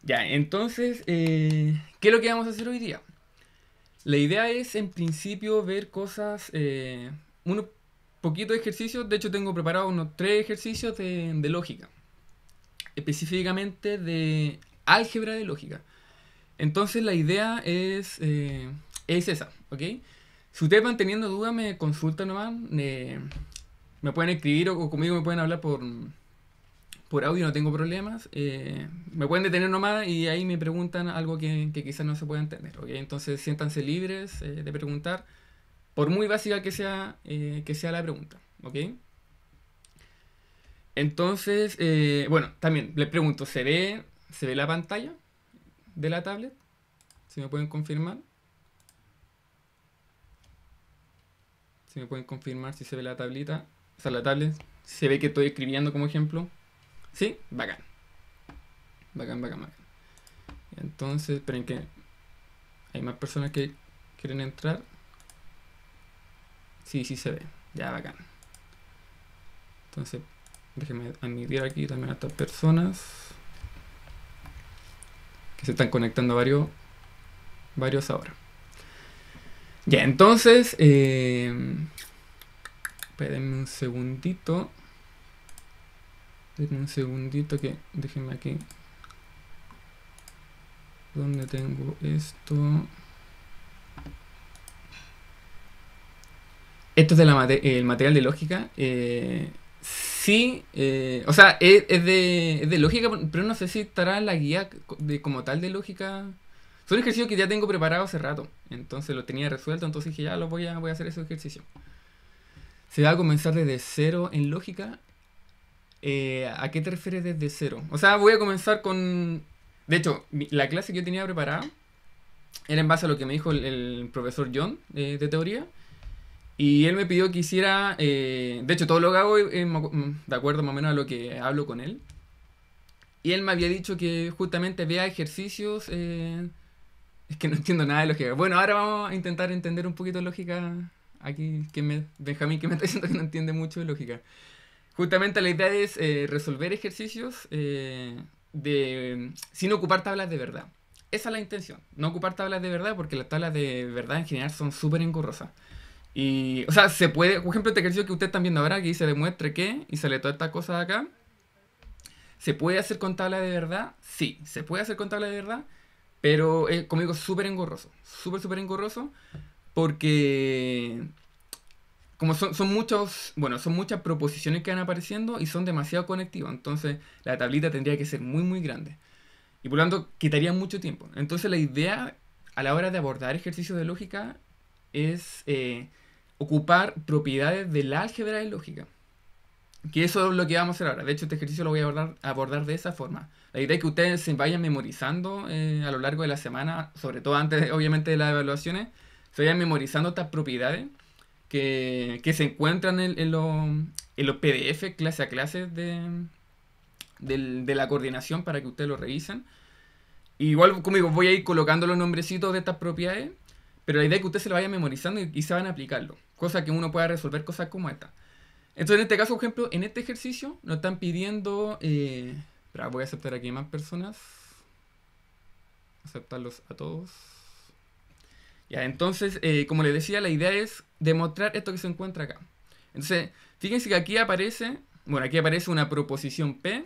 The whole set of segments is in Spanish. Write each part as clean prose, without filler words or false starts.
Ya, entonces, ¿qué es lo que vamos a hacer hoy día? La idea es, en principio, ver cosas, unos poquitos ejercicios. De hecho, tengo preparado unos tres ejercicios de lógica, específicamente de álgebra de lógica. Entonces, la idea es esa, ¿ok? Si ustedes van teniendo dudas, me consultan nomás. Me pueden escribir o conmigo me pueden hablar por audio, no tengo problemas. Me pueden detener nomás y ahí me preguntan algo que quizás no se pueda entender, ¿ok? Entonces siéntanse libres de preguntar, por muy básica que sea la pregunta, ¿ok? Entonces, bueno, también les pregunto, se ve la pantalla de la tablet? Si me pueden confirmar. Si me pueden confirmar si se ve la tablita. O sea, la tablet. Se ve que estoy escribiendo como ejemplo. ¿Sí? Bacán. Bacán, bacán, bacán. Entonces, esperen que hay más personas que quieren entrar. Sí, sí se ve. Ya, bacán. Entonces, déjenme admitir aquí también a estas personas que se están conectando varios ahora. Ya, entonces, espérenme un segundito. Denme un segundito que déjenme aquí. ¿Dónde tengo esto? Esto es el material de lógica. Sí, o sea, es de lógica, pero no sé si estará en la guía como tal de lógica. Son ejercicios que ya tengo preparado hace rato. Entonces lo tenía resuelto, entonces dije, ya voy a hacer ese ejercicio. Se va a comenzar desde cero en lógica. ¿A qué te refieres desde cero? O sea, voy a comenzar con... De hecho, la clase que yo tenía preparada era en base a lo que me dijo el profesor John de teoría. Y él me pidió que hiciera, de hecho todo lo que hago es de acuerdo más o menos a lo que hablo con él. Y él me había dicho que justamente vea ejercicios, es que no entiendo nada de lógica. Bueno, ahora vamos a intentar entender un poquito de lógica aquí, Benjamín que me está diciendo que no entiende mucho de lógica. Justamente la idea es resolver ejercicios sin ocupar tablas de verdad. Esa es la intención, no ocupar tablas de verdad porque las tablas de verdad en general son súper engorrosas. Y, o sea, se puede, por ejemplo, este ejercicio que ustedes están viendo ahora, que dice demuestre que, y sale toda esta cosa de acá, ¿se puede hacer con tabla de verdad? Sí, se puede hacer con tabla de verdad, pero es, como digo, súper engorroso, súper engorroso, porque como son muchos, bueno, son muchas proposiciones que van apareciendo y son demasiado conectivas, entonces la tablita tendría que ser muy grande. Y por lo tanto, quitaría mucho tiempo. Entonces la idea a la hora de abordar ejercicios de lógica es ocupar propiedades del álgebra de lógica. Que eso es lo que vamos a hacer ahora. De hecho, este ejercicio lo voy a abordar de esa forma. La idea es que ustedes se vayan memorizando a lo largo de la semana, sobre todo antes, obviamente, de las evaluaciones, se vayan memorizando estas propiedades que se encuentran en los PDF clase a clase de la coordinación para que ustedes lo revisen. Igual, como digo, voy a ir colocando los nombrecitos de estas propiedades, pero la idea es que ustedes se lo vayan memorizando y se van a aplicarlo. Cosa que uno pueda resolver cosas como esta. Entonces, en este caso, por ejemplo, en este ejercicio nos están pidiendo... espera, voy a aceptar aquí más personas. Aceptarlos a todos. Ya, entonces, como les decía, la idea es demostrar esto que se encuentra acá. Entonces, fíjense que aquí aparece... Bueno, aquí aparece una proposición P.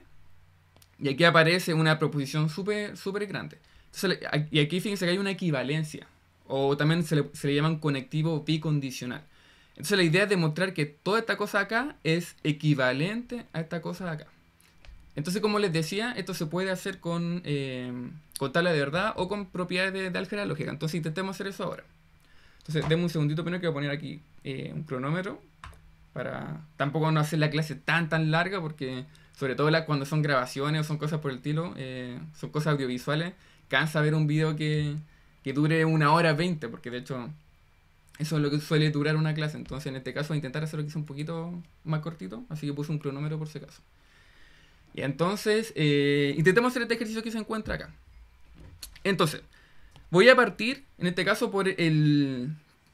Y aquí aparece una proposición súper grande. Entonces, y aquí fíjense que hay una equivalencia. O también se le llama un conectivo bicondicional. Entonces la idea es demostrar que toda esta cosa acá es equivalente a esta cosa de acá. Entonces, como les decía, esto se puede hacer con tabla de verdad o con propiedades de álgebra lógica. Entonces intentemos hacer eso ahora. Entonces, denme un segundito primero que voy a poner aquí un cronómetro para tampoco no hacer la clase tan larga porque sobre todo cuando son grabaciones o son cosas por el estilo, son cosas audiovisuales, cansa ver un video que dure 1 hora 20 porque de hecho eso es lo que suele durar una clase. Entonces en este caso voy a intentar hacerlo quizá un poquito más cortito, así que puse un cronómetro por si acaso. Y entonces intentemos hacer este ejercicio que se encuentra acá. Entonces, voy a partir, en este caso,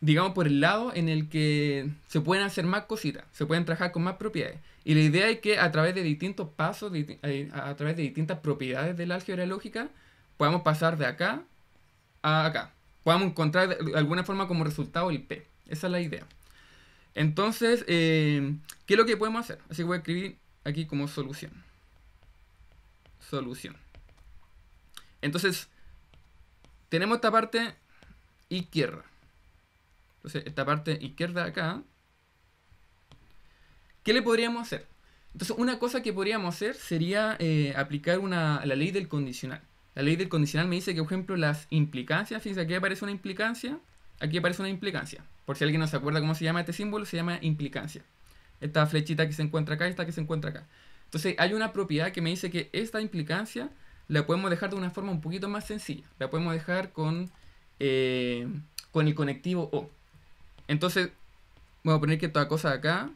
digamos, por el lado en el que se pueden hacer más cositas, se pueden trabajar con más propiedades. Y la idea es que a través de distintos pasos, a través de distintas propiedades del álgebra lógica, podamos pasar de acá a acá. Podamos encontrar de alguna forma como resultado el P. Esa es la idea. Entonces, ¿qué es lo que podemos hacer? Así que voy a escribir aquí como solución. Solución. Entonces, tenemos esta parte izquierda. Entonces, esta parte izquierda acá. ¿Qué le podríamos hacer? Entonces, una cosa que podríamos hacer sería aplicar la ley del condicional. La ley del condicional me dice que, por ejemplo, las implicancias, fíjense, aquí aparece una implicancia, aquí aparece una implicancia. Por si alguien no se acuerda cómo se llama este símbolo, se llama implicancia. Esta flechita que se encuentra acá, esta que se encuentra acá. Entonces, hay una propiedad que me dice que esta implicancia la podemos dejar de una forma un poquito más sencilla. La podemos dejar con el conectivo O. Entonces, vamos a poner que toda cosa de acá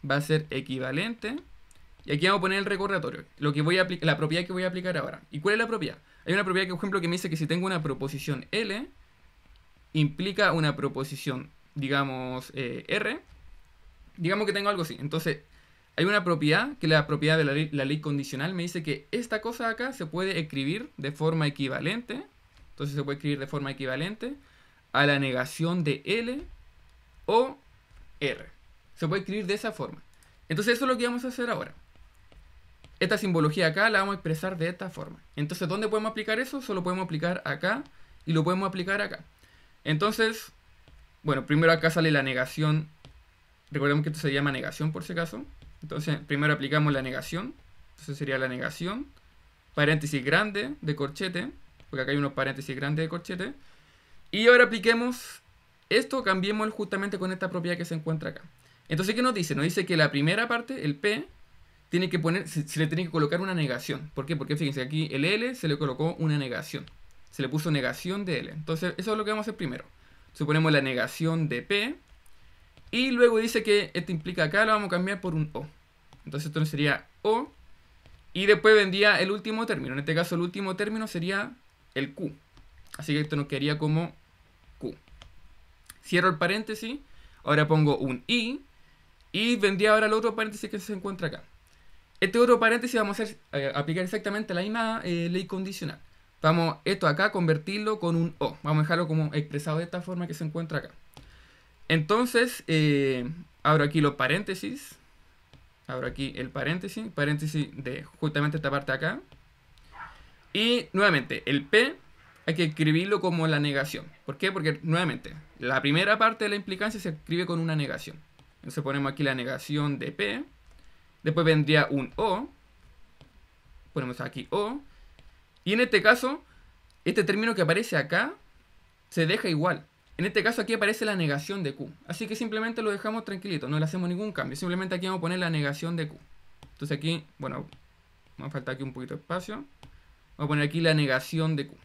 va a ser equivalente. Y aquí vamos a poner el recordatorio. Lo que voy a la propiedad que voy a aplicar ahora. ¿Y cuál es la propiedad? Hay una propiedad que, por ejemplo, que me dice que si tengo una proposición L, implica una proposición, digamos, R. Digamos que tengo algo así. Entonces, hay una propiedad, que la propiedad de la ley condicional me dice que esta cosa de acá se puede escribir de forma equivalente. Entonces se puede escribir de forma equivalente a la negación de L o R. Se puede escribir de esa forma. Entonces eso es lo que vamos a hacer ahora. Esta simbología acá la vamos a expresar de esta forma. Entonces, ¿dónde podemos aplicar eso? Solo podemos aplicar acá y lo podemos aplicar acá. Entonces, bueno, primero acá sale la negación. Recordemos que esto se llama negación por si acaso. Entonces, primero aplicamos la negación. Entonces sería la negación. Paréntesis grande de corchete. Porque acá hay unos paréntesis grandes de corchete. Y ahora apliquemos esto, cambiémoslo justamente con esta propiedad que se encuentra acá. Entonces, ¿qué nos dice? Nos dice que la primera parte, el P, tiene que poner, se le tiene que colocar una negación. ¿Por qué? Porque fíjense, aquí el L se le colocó una negación. Se le puso negación de L. Entonces, eso es lo que vamos a hacer primero. Suponemos la negación de P. Y luego dice que esto implica acá, lo vamos a cambiar por un O. Entonces, esto sería O. Y después vendría el último término. En este caso, el último término sería el Q. Así que esto nos quedaría como Q. Cierro el paréntesis. Ahora pongo un I. Y vendría ahora el otro paréntesis que se encuentra acá. Este otro paréntesis vamos a aplicar exactamente la misma ley condicional. Vamos esto acá, convertirlo con un O. Vamos a dejarlo como expresado de esta forma que se encuentra acá. Entonces, abro aquí los paréntesis. Abro aquí el paréntesis. Paréntesis de justamente esta parte acá. Y nuevamente, el P hay que escribirlo como la negación. ¿Por qué? Porque nuevamente, la primera parte de la implicancia se escribe con una negación. Entonces ponemos aquí la negación de P. Después vendría un O. Ponemos aquí O. Y en este caso, este término que aparece acá se deja igual. En este caso aquí aparece la negación de Q. Así que simplemente lo dejamos tranquilito. No le hacemos ningún cambio. Simplemente aquí vamos a poner la negación de Q. Entonces aquí, bueno, me falta aquí un poquito de espacio. Vamos a poner aquí la negación de Q.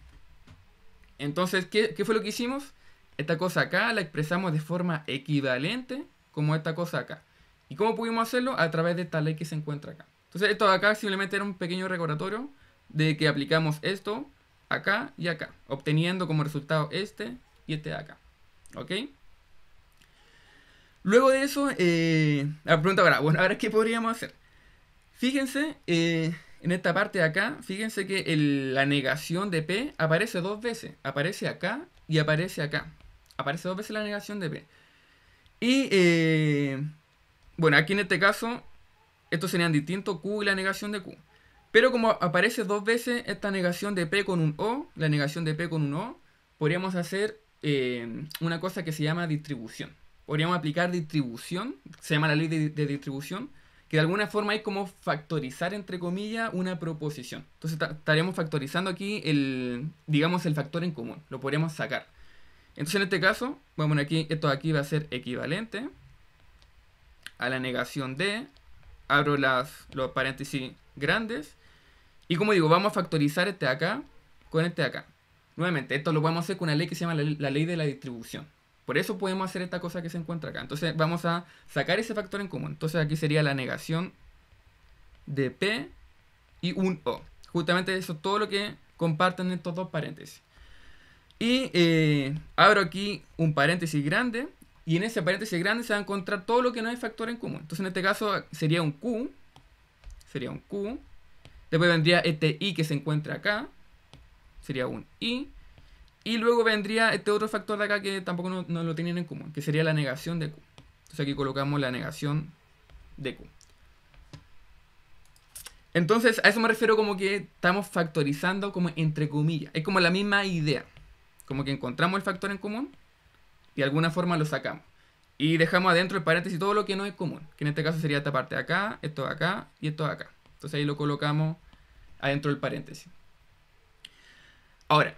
Entonces, ¿qué fue lo que hicimos? Esta cosa acá la expresamos de forma equivalente como esta cosa acá. ¿Y cómo pudimos hacerlo? A través de esta ley que se encuentra acá. Entonces esto de acá simplemente era un pequeño recordatorio de que aplicamos esto acá y acá, obteniendo como resultado este y este de acá. ¿Ok? Luego de eso, la pregunta ahora, bueno, ahora ¿qué podríamos hacer? Fíjense, en esta parte de acá, fíjense que la negación de P aparece dos veces. Aparece acá y aparece acá. Aparece dos veces la negación de P. Y, bueno, aquí en este caso, estos serían distintos, Q y la negación de Q. Pero como aparece dos veces esta negación de P con un O, la negación de P con un O, podríamos hacer una cosa que se llama distribución. Podríamos aplicar distribución, se llama la ley de distribución, que de alguna forma es como factorizar, entre comillas, una proposición. Entonces estaríamos factorizando aquí digamos, el factor en común. Lo podríamos sacar. Entonces en este caso, vamos a poner aquí, esto de aquí va a ser equivalente a la negación de, abro los paréntesis grandes, y como digo, vamos a factorizar este de acá con este de acá. Nuevamente, esto lo podemos hacer con una ley que se llama la ley de la distribución. Por eso podemos hacer esta cosa que se encuentra acá. Entonces vamos a sacar ese factor en común. Entonces aquí sería la negación de P y un O. Justamente eso es todo lo que comparten estos dos paréntesis. Y abro aquí un paréntesis grande Y en ese paréntesis grande se va a encontrar todo lo que no es factor en común. Entonces en este caso sería un Q. Sería un Q. Después vendría este I que se encuentra acá. Sería un I. Y luego vendría este otro factor de acá que tampoco no lo tienen en común, que sería la negación de Q. Entonces aquí colocamos la negación de Q. Entonces a eso me refiero como que estamos factorizando como entre comillas. Es como la misma idea. Como que encontramos el factor en común y de alguna forma lo sacamos. Y dejamos adentro el paréntesis todo lo que no es común. Que en este caso sería esta parte de acá, esto de acá y esto de acá. Entonces ahí lo colocamos adentro del paréntesis. Ahora,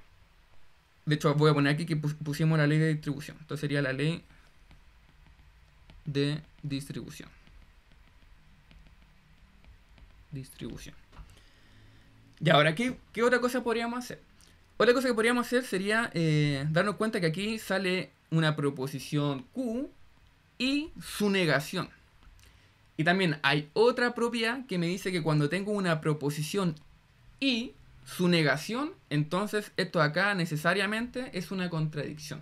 de hecho voy a poner aquí que pusimos la ley de distribución. Entonces sería la ley de distribución. Y ahora, ¿qué otra cosa podríamos hacer? Otra cosa que podríamos hacer sería darnos cuenta que aquí sale una proposición Q y su negación. Y también hay otra propiedad que me dice que cuando tengo una proposición y su negación, entonces esto de acá necesariamente es una contradicción.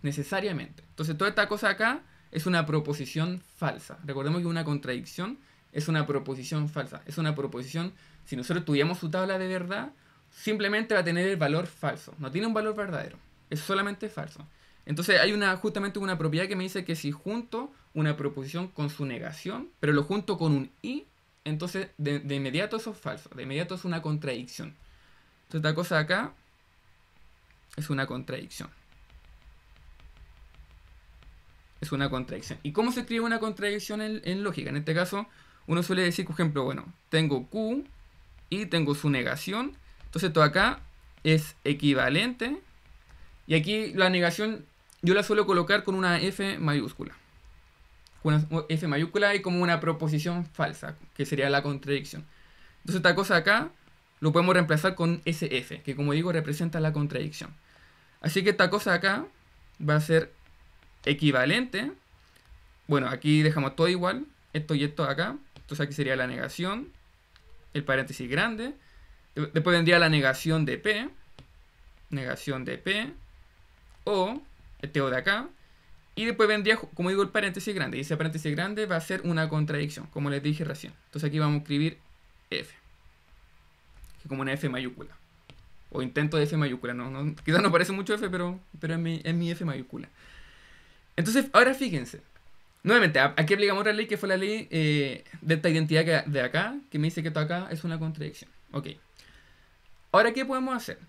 Necesariamente. Entonces toda esta cosa acá es una proposición falsa. Recordemos que una contradicción es una proposición falsa. Es una proposición, si nosotros estudiamos su tabla de verdad, simplemente va a tener el valor falso. No tiene un valor verdadero. Es solamente falso. Entonces hay justamente una propiedad que me dice que si junto una proposición con su negación, pero lo junto con un y, entonces de inmediato eso es falso. De inmediato es una contradicción. Entonces esta cosa de acá es una contradicción. Es una contradicción. ¿Y cómo se escribe una contradicción en lógica? En este caso, uno suele decir, por ejemplo, bueno, tengo Q y tengo su negación. Entonces esto acá es equivalente. Y aquí la negación yo la suelo colocar con una F mayúscula. Una F mayúscula y como una proposición falsa, que sería la contradicción. Entonces esta cosa acá lo podemos reemplazar con SF, que como digo representa la contradicción. Así que esta cosa acá va a ser equivalente. Bueno, aquí dejamos todo igual, esto y esto acá. Entonces aquí sería la negación, el paréntesis grande. Después vendría la negación de P. Negación de P. O este O de acá. Y después vendría, como digo, el paréntesis grande. Y ese paréntesis grande va a ser una contradicción, como les dije recién. Entonces aquí vamos a escribir F. Que como una F mayúscula. O intento de F mayúscula. Quizás no parece mucho F, pero es mi F mayúscula. Entonces, ahora fíjense. Nuevamente, aquí aplicamos otra ley que fue la ley de esta identidad de acá, que me dice que esto acá es una contradicción. Ok. Ahora, ¿qué podemos hacer?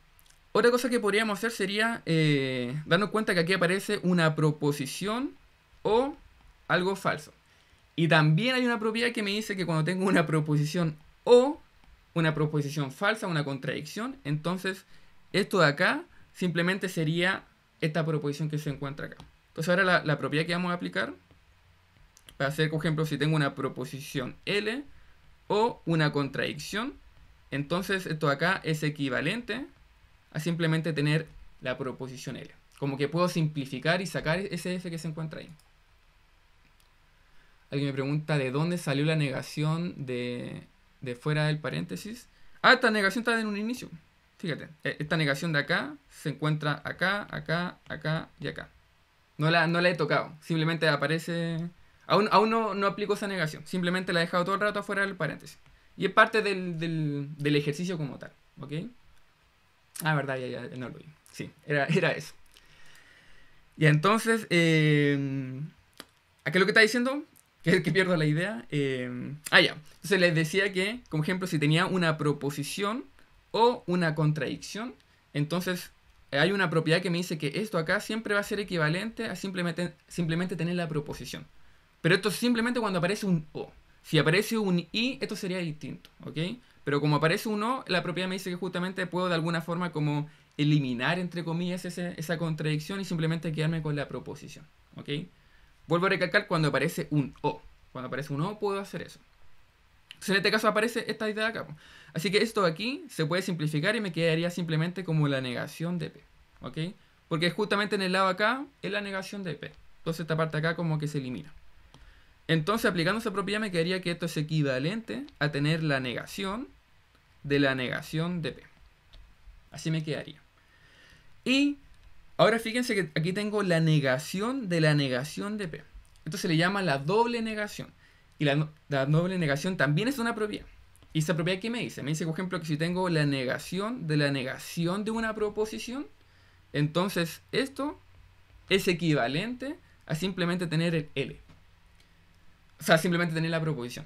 Otra cosa que podríamos hacer sería darnos cuenta que aquí aparece una proposición o algo falso. Y también hay una propiedad que me dice que cuando tengo una proposición o una proposición falsa, una contradicción, entonces esto de acá simplemente sería esta proposición que se encuentra acá. Entonces ahora la propiedad que vamos a aplicar va a ser, por ejemplo, si tengo una proposición L o una contradicción, entonces esto de acá es equivalente a simplemente tener la proposición L. Como que puedo simplificar y sacar ese F que se encuentra ahí. Alguien me pregunta de dónde salió la negación de fuera del paréntesis. Ah, esta negación está en un inicio. Fíjate, esta negación de acá se encuentra acá, acá, acá y acá. No la he tocado. Simplemente aparece... Aún no aplico esa negación. Simplemente la he dejado todo el rato afuera del paréntesis. Y es parte del ejercicio como tal. ¿Ok? Ah, verdad, ya no lo vi. Sí, era eso. Y entonces, ¿a qué es lo que está diciendo? Que pierdo la idea. Ya. Entonces les decía que, como ejemplo, si tenía una proposición o una contradicción, entonces hay una propiedad que me dice que esto acá siempre va a ser equivalente a simplemente tener la proposición. Pero esto es simplemente cuando aparece un O. Si aparece un I, esto sería distinto, ¿ok? Pero como aparece un O, la propiedad me dice que justamente puedo de alguna forma como eliminar, entre comillas, esa contradicción y simplemente quedarme con la proposición, ¿ok? Vuelvo a recalcar cuando aparece un O. Cuando aparece un O puedo hacer eso. Entonces en este caso aparece esta idea de acá. Así que esto de aquí se puede simplificar y me quedaría simplemente como la negación de P, ¿ok? Porque justamente en el lado acá es la negación de P. Entonces esta parte acá como que se elimina. Entonces, aplicando esa propiedad me quedaría que esto es equivalente a tener la negación de la negación de P. Así me quedaría. Y Ahora fíjense que aquí tengo la negación de la negación de P. Esto se le llama la doble negación. Y la doble negación también es una propiedad. ¿Y esa propiedad qué me dice? Me dice, por ejemplo, que si tengo la negación de una proposición, entonces esto es equivalente a simplemente tener el L. O sea, simplemente tener la proposición.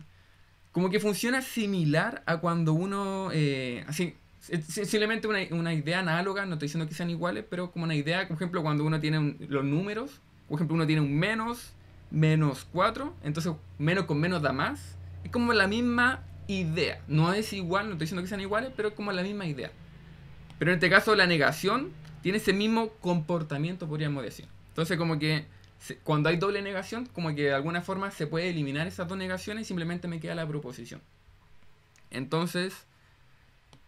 Como que funciona similar a cuando uno, así, simplemente una idea análoga, no estoy diciendo que sean iguales, pero como una idea, por ejemplo, cuando uno tiene los números, por ejemplo, uno tiene un menos 4, entonces menos con menos da más. Es como la misma idea, no es igual, no estoy diciendo que sean iguales, pero es como la misma idea. Pero en este caso la negación tiene ese mismo comportamiento, podríamos decir. Entonces como que cuando hay doble negación, como que de alguna forma se puede eliminar esas dos negaciones y simplemente me queda la proposición. Entonces,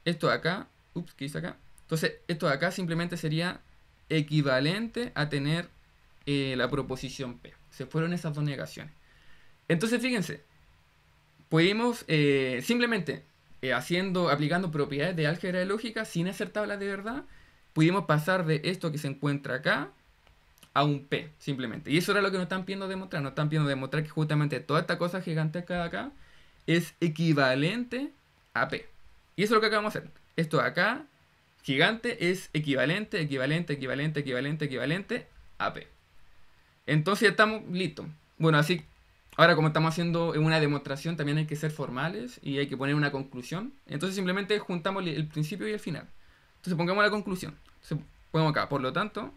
esto de acá, ¿qué hice acá? Entonces, esto de acá simplemente sería equivalente a tener la proposición P. Se fueron esas dos negaciones. Entonces, fíjense, pudimos simplemente aplicando propiedades de álgebra de lógica sin hacer tablas de verdad, pudimos pasar de esto que se encuentra acá a un P, simplemente. Y eso era lo que nos están pidiendo demostrar. Nos están pidiendo demostrar que justamente toda esta cosa gigantesca de acá es equivalente a P. Y eso es lo que acabamos de hacer. Esto de acá, gigante, es equivalente a P. Entonces ya estamos listos. Bueno, así, ahora como estamos haciendo una demostración, también hay que ser formales y hay que poner una conclusión. Entonces simplemente juntamos el principio y el final. Entonces pongamos la conclusión. Entonces ponemos acá, por lo tanto,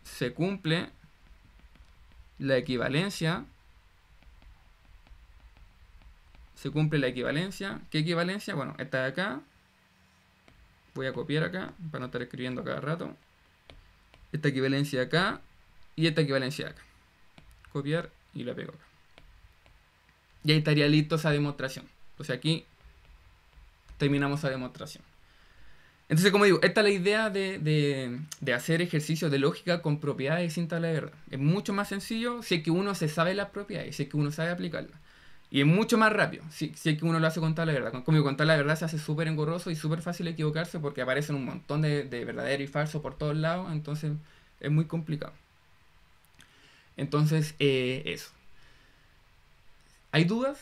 se cumple la equivalencia. Se cumple la equivalencia. ¿Qué equivalencia? Bueno, esta de acá. Voy a copiar acá para no estar escribiendo cada rato. Esta equivalencia acá y esta equivalencia acá. Copiar y la pego acá. Y ahí estaría listo esa demostración. Entonces aquí terminamos esa demostración. Entonces, como digo, esta es la idea de hacer ejercicios de lógica con propiedades sin tabla de verdad. Es mucho más sencillo si es que uno se sabe las propiedades, si es que uno sabe aplicarlas. Y es mucho más rápido si es que uno lo hace con tabla de verdad. Como con tabla de verdad se hace súper engorroso y súper fácil equivocarse porque aparecen un montón de verdadero y falso por todos lados. Entonces, es muy complicado. Entonces, eso. ¿Hay dudas?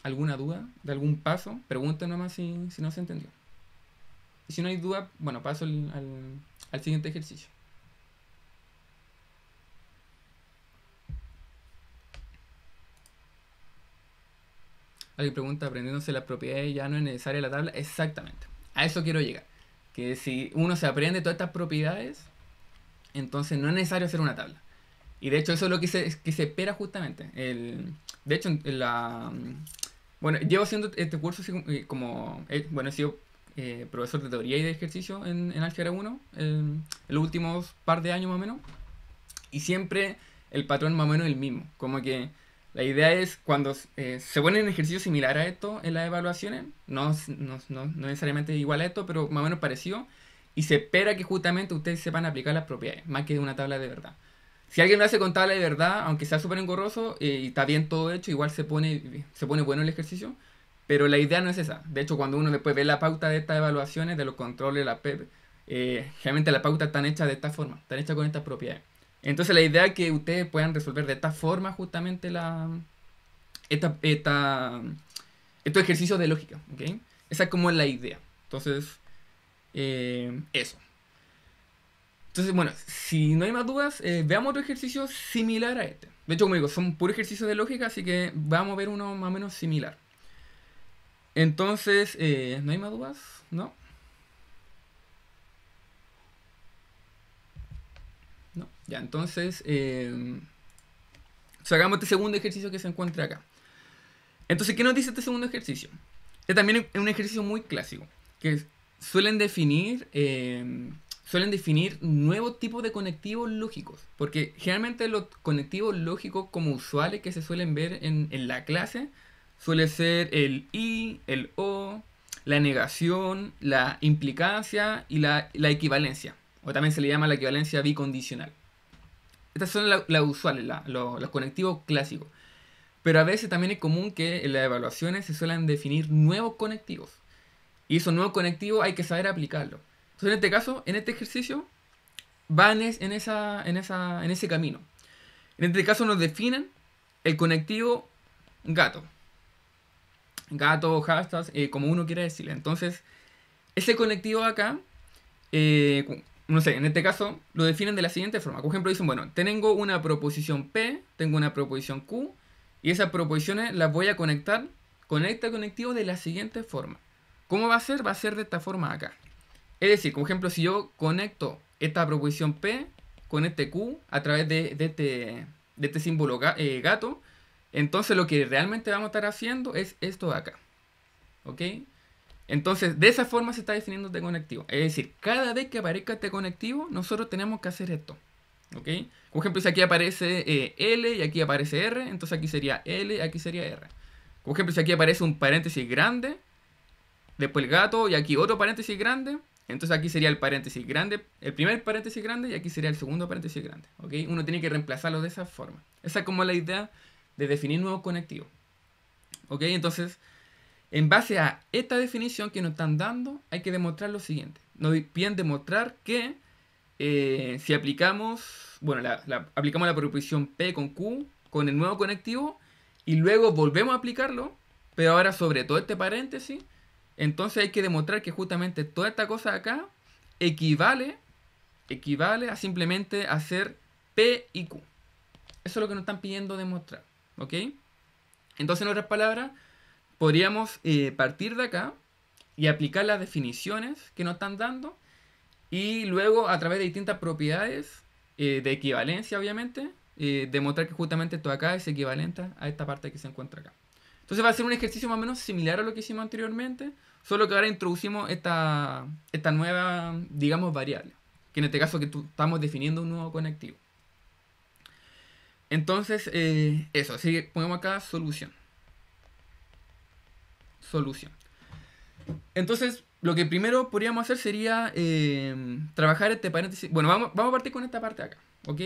¿Alguna duda de algún paso? Pregunten nomás si no se entendió. Y si no hay duda, bueno, paso al siguiente ejercicio. Alguien pregunta, aprendiéndose las propiedades ya no es necesaria la tabla. Exactamente. A eso quiero llegar. Que si uno se aprende todas estas propiedades, entonces no es necesario hacer una tabla. Y de hecho eso es lo que se espera justamente. De hecho, bueno, llevo haciendo este curso así como... bueno, he sido profesor de teoría y de ejercicio en Álgebra 1 en los últimos par de años más o menos. Y siempre el patrón más o menos es el mismo. Como que la idea es cuando se ponen ejercicios similares a esto en las evaluaciones, no necesariamente igual a esto, pero más o menos parecido, y se espera que justamente ustedes sepan aplicar las propiedades, más que una tabla de verdad. Si alguien lo hace con tabla de verdad, aunque sea súper engorroso y está bien todo hecho, igual se pone bueno el ejercicio, pero la idea no es esa. De hecho, cuando uno después ve la pauta de estas evaluaciones, de los controles, la PEP, generalmente las pautas están hechas de esta forma, están hechas con estas propiedades. Entonces la idea es que ustedes puedan resolver de esta forma justamente estos ejercicios de lógica, ¿ok? Esa es como la idea. Entonces, eso. Entonces, bueno, si no hay más dudas, veamos otro ejercicio similar a este. De hecho, como digo, son puros ejercicios de lógica, así que vamos a ver uno más o menos similar. Entonces, ¿no hay más dudas? ¿No? No. Ya, entonces, sacamos este segundo ejercicio que se encuentra acá. Entonces, ¿qué nos dice este segundo ejercicio? Este también es un ejercicio muy clásico, que suelen definir nuevos tipos de conectivos lógicos, porque generalmente los conectivos lógicos como usuales que se suelen ver en la clase suele ser el y, el o, la negación, la implicancia y la equivalencia, o también se le llama la equivalencia bicondicional. Estas son las usuales, los conectivos clásicos. Pero a veces también es común que en las evaluaciones se suelen definir nuevos conectivos. Y esos nuevos conectivos hay que saber aplicarlos. Entonces, en este caso, en este ejercicio, van en ese camino. En este caso nos definen el conectivo gato. Gato, hashtag, como uno quiera decirle. Entonces, ese conectivo acá, no sé, en este caso lo definen de la siguiente forma. Por ejemplo, dicen, bueno, tengo una proposición P, tengo una proposición Q, y esas proposiciones las voy a conectar con este conectivo de la siguiente forma. ¿Cómo va a ser? Va a ser de esta forma acá. Es decir, por ejemplo, si yo conecto esta proposición P con este Q a través de este símbolo gato, entonces lo que realmente vamos a estar haciendo es esto de acá. ¿Ok? Entonces, de esa forma se está definiendo este conectivo. Es decir, cada vez que aparezca este conectivo, nosotros tenemos que hacer esto. ¿Ok? Por ejemplo, si aquí aparece L y aquí aparece R, entonces aquí sería L y aquí sería R. Por ejemplo, si aquí aparece un paréntesis grande, después el gato y aquí otro paréntesis grande, entonces aquí sería el paréntesis grande, el primer paréntesis grande y aquí sería el segundo paréntesis grande. ¿Ok? Uno tiene que reemplazarlo de esa forma. Esa es como la idea de definir nuevos conectivos. ¿Ok? Entonces, en base a esta definición que nos están dando, hay que demostrar lo siguiente. Nos piden demostrar que si aplicamos, bueno, aplicamos la proposición P con Q con el nuevo conectivo y luego volvemos a aplicarlo, pero ahora sobre todo este paréntesis, entonces hay que demostrar que justamente toda esta cosa de acá equivale a simplemente hacer P y Q. Eso es lo que nos están pidiendo demostrar. ¿Ok? Entonces, en otras palabras, podríamos partir de acá y aplicar las definiciones que nos están dando y luego a través de distintas propiedades de equivalencia, obviamente, demostrar que justamente esto de acá es equivalente a esta parte que se encuentra acá. Entonces va a ser un ejercicio más o menos similar a lo que hicimos anteriormente, solo que ahora introducimos esta nueva, digamos, variable, que en este caso que estamos definiendo un nuevo conectivo. Entonces, eso, así que ponemos acá solución. Entonces, lo que primero podríamos hacer sería trabajar este paréntesis. Bueno, vamos a partir con esta parte de acá, ¿ok?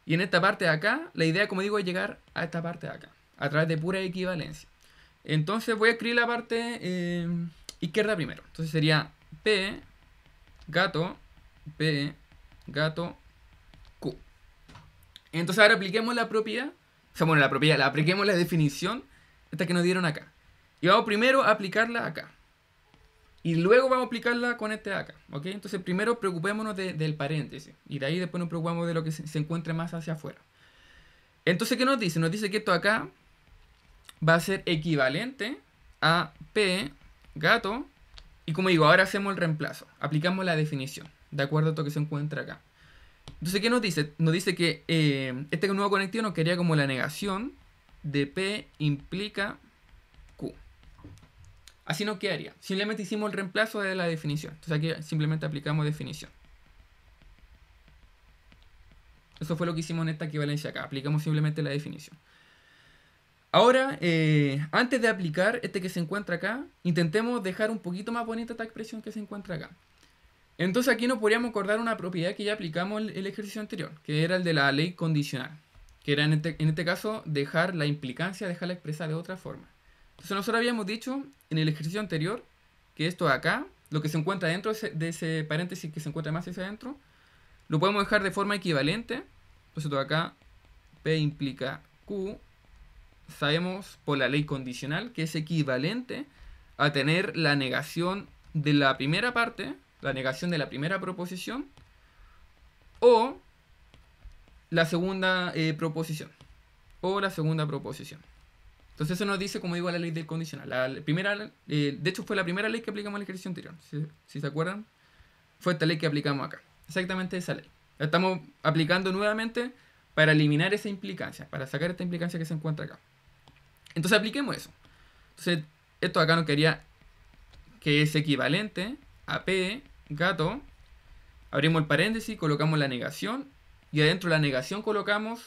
Y en esta parte de acá, la idea, como digo, es llegar a esta parte de acá, a través de pura equivalencia. Entonces voy a escribir la parte izquierda primero. Entonces sería P, gato, Q. Entonces ahora apliquemos la propiedad, o sea, bueno, apliquemos la definición, esta que nos dieron acá. Y vamos primero a aplicarla acá. Y luego vamos a aplicarla con este de acá, ¿ok? Entonces primero preocupémonos del paréntesis. Y de ahí después nos preocupamos de lo que se encuentre más hacia afuera. Entonces, ¿qué nos dice? Nos dice que esto de acá va a ser equivalente a P, gato. Y como digo, ahora hacemos el reemplazo. Aplicamos la definición, de acuerdo a esto que se encuentra acá. Entonces, ¿qué nos dice? Nos dice que este nuevo conectivo nos quedaría como la negación de P implica Q. Así nos quedaría. Simplemente hicimos el reemplazo de la definición. Entonces aquí simplemente aplicamos definición. Eso fue lo que hicimos en esta equivalencia acá. Aplicamos simplemente la definición. Ahora, antes de aplicar este que se encuentra acá, intentemos dejar un poquito más bonita esta expresión que se encuentra acá. Entonces aquí nos podríamos acordar una propiedad que ya aplicamos en el ejercicio anterior, que era el de la ley condicional. Que era en este caso dejar la implicancia, dejarla expresada de otra forma. Entonces nosotros habíamos dicho en el ejercicio anterior que esto de acá, lo que se encuentra dentro de ese paréntesis que se encuentra más hacia adentro, lo podemos dejar de forma equivalente. Entonces esto de acá, P implica Q, sabemos por la ley condicional que es equivalente a tener la negación de la primera parte, la negación de la primera proposición, o la segunda proposición. Entonces eso nos dice, como digo, la ley del condicional. De hecho fue la primera ley que aplicamos en el ejercicio anterior. Si se acuerdan, fue esta ley que aplicamos acá. Exactamente esa ley. La estamos aplicando nuevamente para eliminar esa implicancia, para sacar esta implicancia que se encuentra acá. Entonces apliquemos eso. Entonces esto acá nos quedaría que es equivalente a P, gato. Abrimos el paréntesis, colocamos la negación. Y adentro de la negación colocamos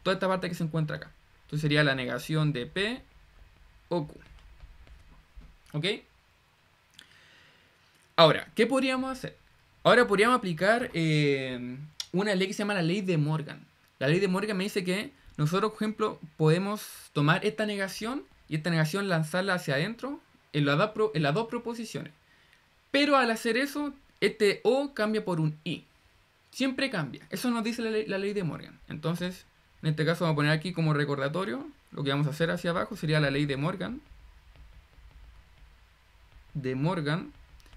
toda esta parte que se encuentra acá. Entonces sería la negación de P o Q. ¿Ok? Ahora, ¿qué podríamos hacer? Ahora podríamos aplicar una ley que se llama la ley de Morgan. La ley de Morgan me dice que nosotros, por ejemplo, podemos tomar esta negación y esta negación lanzarla hacia adentro en las dos proposiciones. Pero al hacer eso, este O cambia por un I. Siempre cambia. Eso nos dice la ley de Morgan. Entonces, en este caso vamos a poner aquí como recordatorio. Lo que vamos a hacer hacia abajo sería la ley de Morgan.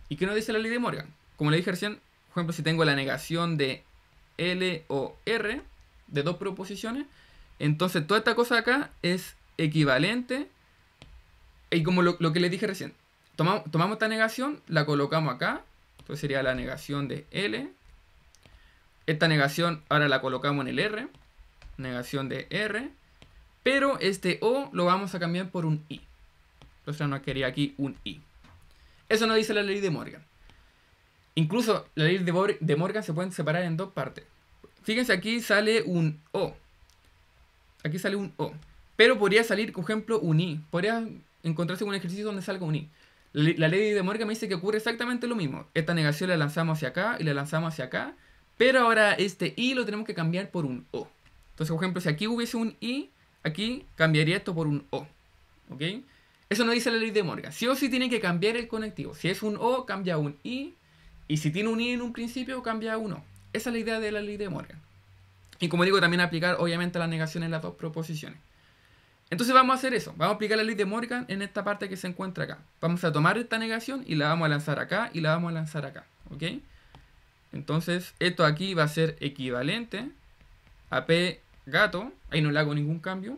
¿Y qué nos dice la ley de Morgan? Como le dije recién, por ejemplo, si tengo la negación de L o R de dos proposiciones, entonces toda esta cosa acá es equivalente. Y como lo que les dije recién, tomamos esta negación, la colocamos acá. Entonces sería la negación de L. Esta negación ahora la colocamos en el R. Negación de R. Pero este O lo vamos a cambiar por un I. Entonces nos quedaría aquí un I. Eso nos dice la ley de Morgan. Incluso la ley de Morgan se pueden separar en dos partes. Fíjense, aquí sale un O. Aquí sale un O. Pero podría salir, por ejemplo, un I. Podría encontrarse con un ejercicio donde salga un I. La ley de Morgan me dice que ocurre exactamente lo mismo. Esta negación la lanzamos hacia acá y la lanzamos hacia acá. Pero ahora este I lo tenemos que cambiar por un O. Entonces, por ejemplo, si aquí hubiese un I, aquí cambiaría esto por un O. ¿Ok? Eso nos dice la ley de Morgan. Sí o sí tiene que cambiar el conectivo. Si es un O, cambia a un I. Y si tiene un I en un principio, cambia a un O. Esa es la idea de la ley de Morgan. Y como digo, también aplicar obviamente la negación en las dos proposiciones. Entonces vamos a hacer eso. Vamos a aplicar la ley de Morgan en esta parte que se encuentra acá. Vamos a tomar esta negación y la vamos a lanzar acá y la vamos a lanzar acá. ¿Ok? Entonces esto aquí va a ser equivalente a P gato. Ahí no le hago ningún cambio.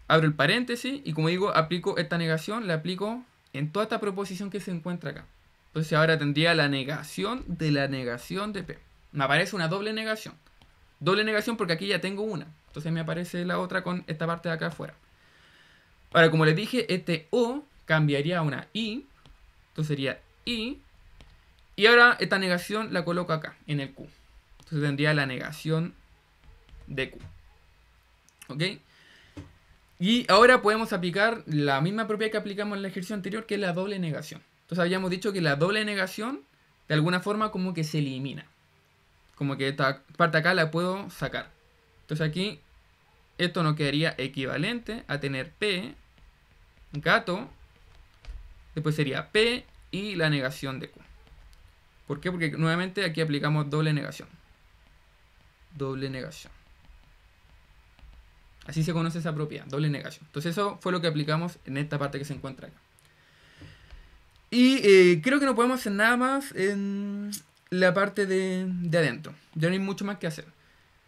Abro el paréntesis y como digo, aplico esta negación, la aplico en toda esta proposición que se encuentra acá. Entonces ahora tendría la negación de P. Me aparece una doble negación. Doble negación porque aquí ya tengo una. Entonces me aparece la otra con esta parte de acá afuera. Ahora, como les dije, este O cambiaría a una I. Entonces sería I. Y ahora esta negación la coloco acá, en el Q. Entonces tendría la negación de Q. ¿Ok? Y ahora podemos aplicar la misma propiedad que aplicamos en el ejercicio anterior, que es la doble negación. Entonces habíamos dicho que la doble negación, de alguna forma, como que se elimina. Como que esta parte acá la puedo sacar. Entonces aquí, esto nos quedaría equivalente a tener P, gato, después sería P y la negación de Q. ¿Por qué? Porque nuevamente aquí aplicamos doble negación. Doble negación. Así se conoce esa propiedad, doble negación. Entonces eso fue lo que aplicamos en esta parte que se encuentra acá. Y creo que no podemos hacer nada más en la parte de adentro. Ya no hay mucho más que hacer.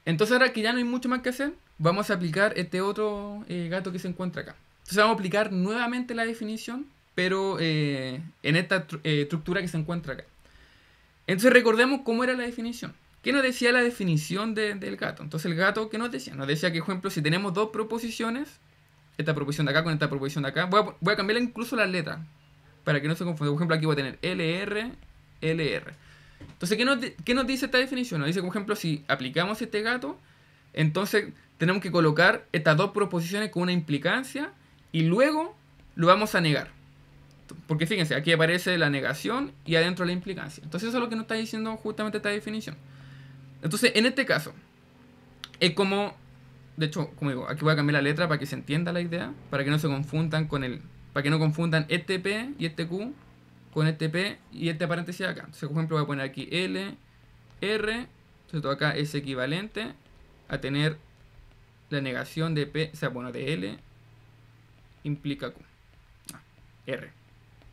Entonces ahora que ya no hay mucho más que hacer, vamos a aplicar este otro gato que se encuentra acá. Entonces vamos a aplicar nuevamente la definición, pero en esta estructura que se encuentra acá. Entonces recordemos cómo era la definición. ¿Qué nos decía la definición del gato? Entonces el gato, ¿qué nos decía? Nos decía que, por ejemplo, si tenemos dos proposiciones, esta proposición de acá con esta proposición de acá, voy a cambiarle incluso las letras, para que no se confunda. Por ejemplo, aquí voy a tener LR, LR. Entonces, ¿qué nos dice esta definición? Nos dice, por ejemplo, si aplicamos este gato, entonces tenemos que colocar estas dos proposiciones con una implicancia y luego lo vamos a negar. Porque fíjense, aquí aparece la negación y adentro la implicancia. Entonces eso es lo que nos está diciendo justamente esta definición. Entonces, en este caso, es como... De hecho, como digo, aquí voy a cambiar la letra para que se entienda la idea, para que no se confundan con el... Para que no confundan este P y este Q con este P y este paréntesis de acá. Entonces, por ejemplo, voy a poner aquí L, R. Entonces, todo acá es equivalente a tener la negación de P, o sea, bueno, de L implica Q. R.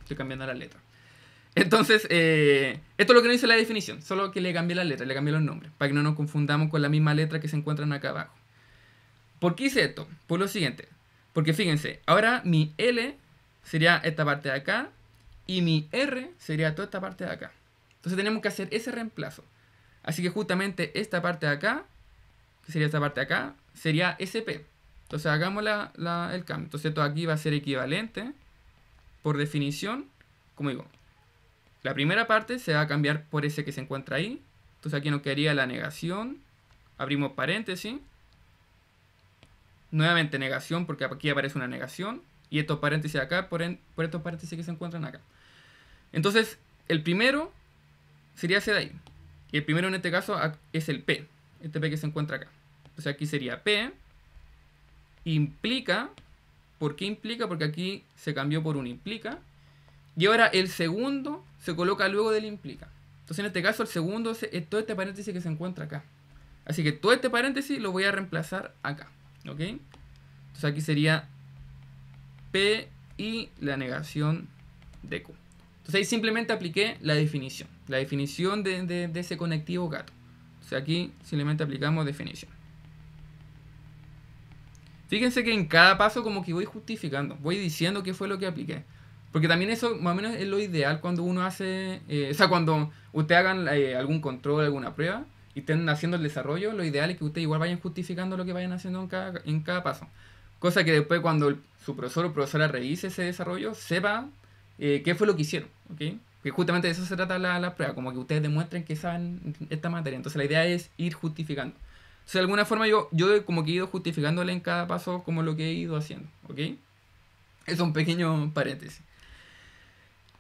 Estoy cambiando la letra. Entonces, esto es lo que nos dice la definición, solo que le cambié la letra, le cambié los nombres, para que no nos confundamos con la misma letra que se encuentran acá abajo. ¿Por qué hice esto? Por lo siguiente. Porque fíjense, ahora mi L sería esta parte de acá y mi R sería toda esta parte de acá. Entonces tenemos que hacer ese reemplazo. Así que justamente esta parte de acá, que sería esta parte de acá, sería SP. Entonces hagamos el cambio. Entonces esto aquí va a ser equivalente, por definición, como digo, la primera parte se va a cambiar por ese que se encuentra ahí. Entonces aquí nos quedaría la negación. Abrimos paréntesis. Nuevamente negación, porque aquí aparece una negación. Y estos paréntesis acá, por estos paréntesis que se encuentran acá. Entonces, el primero sería ese de ahí. Y el primero en este caso es el P. Este P que se encuentra acá. Entonces aquí sería P. Implica. ¿Por qué implica? Porque aquí se cambió por un implica. Y ahora el segundo se coloca luego del implica. Entonces en este caso el segundo es todo este paréntesis que se encuentra acá. Así que todo este paréntesis lo voy a reemplazar acá. ¿Ok? Entonces aquí sería P y la negación de Q. Entonces ahí simplemente apliqué la definición. La definición de ese conectivo gato. Entonces aquí simplemente aplicamos definición. Fíjense que en cada paso como que voy justificando. Voy diciendo qué fue lo que apliqué. Porque también eso más o menos es lo ideal cuando uno hace... o sea, cuando ustedes hagan algún control, alguna prueba y estén haciendo el desarrollo, lo ideal es que ustedes igual vayan justificando lo que vayan haciendo en cada paso. Cosa que después cuando su profesor o profesora revise ese desarrollo, sepa qué fue lo que hicieron. ¿Ok? Que justamente de eso se trata la prueba, como que ustedes demuestren que saben esta materia. Entonces la idea es ir justificando. O sea, de alguna forma yo como que he ido justificándole en cada paso como lo que he ido haciendo. ¿Ok? Es un pequeño paréntesis.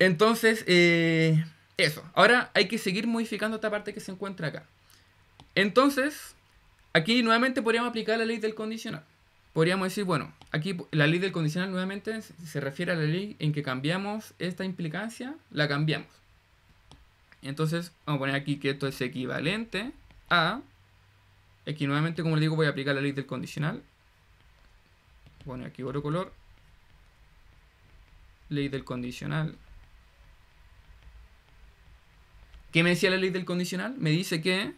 Entonces, eso. Ahora hay que seguir modificando esta parte que se encuentra acá. Entonces, aquí nuevamente podríamos aplicar la ley del condicional. Podríamos decir, bueno, aquí la ley del condicional nuevamente se refiere a la ley en que cambiamos esta implicancia, la cambiamos. Entonces, vamos a poner aquí que esto es equivalente a... Aquí nuevamente, como les digo, voy a aplicar la ley del condicional. Voy a poner aquí otro color. Ley del condicional. ¿Qué me decía la ley del condicional? Me dice que...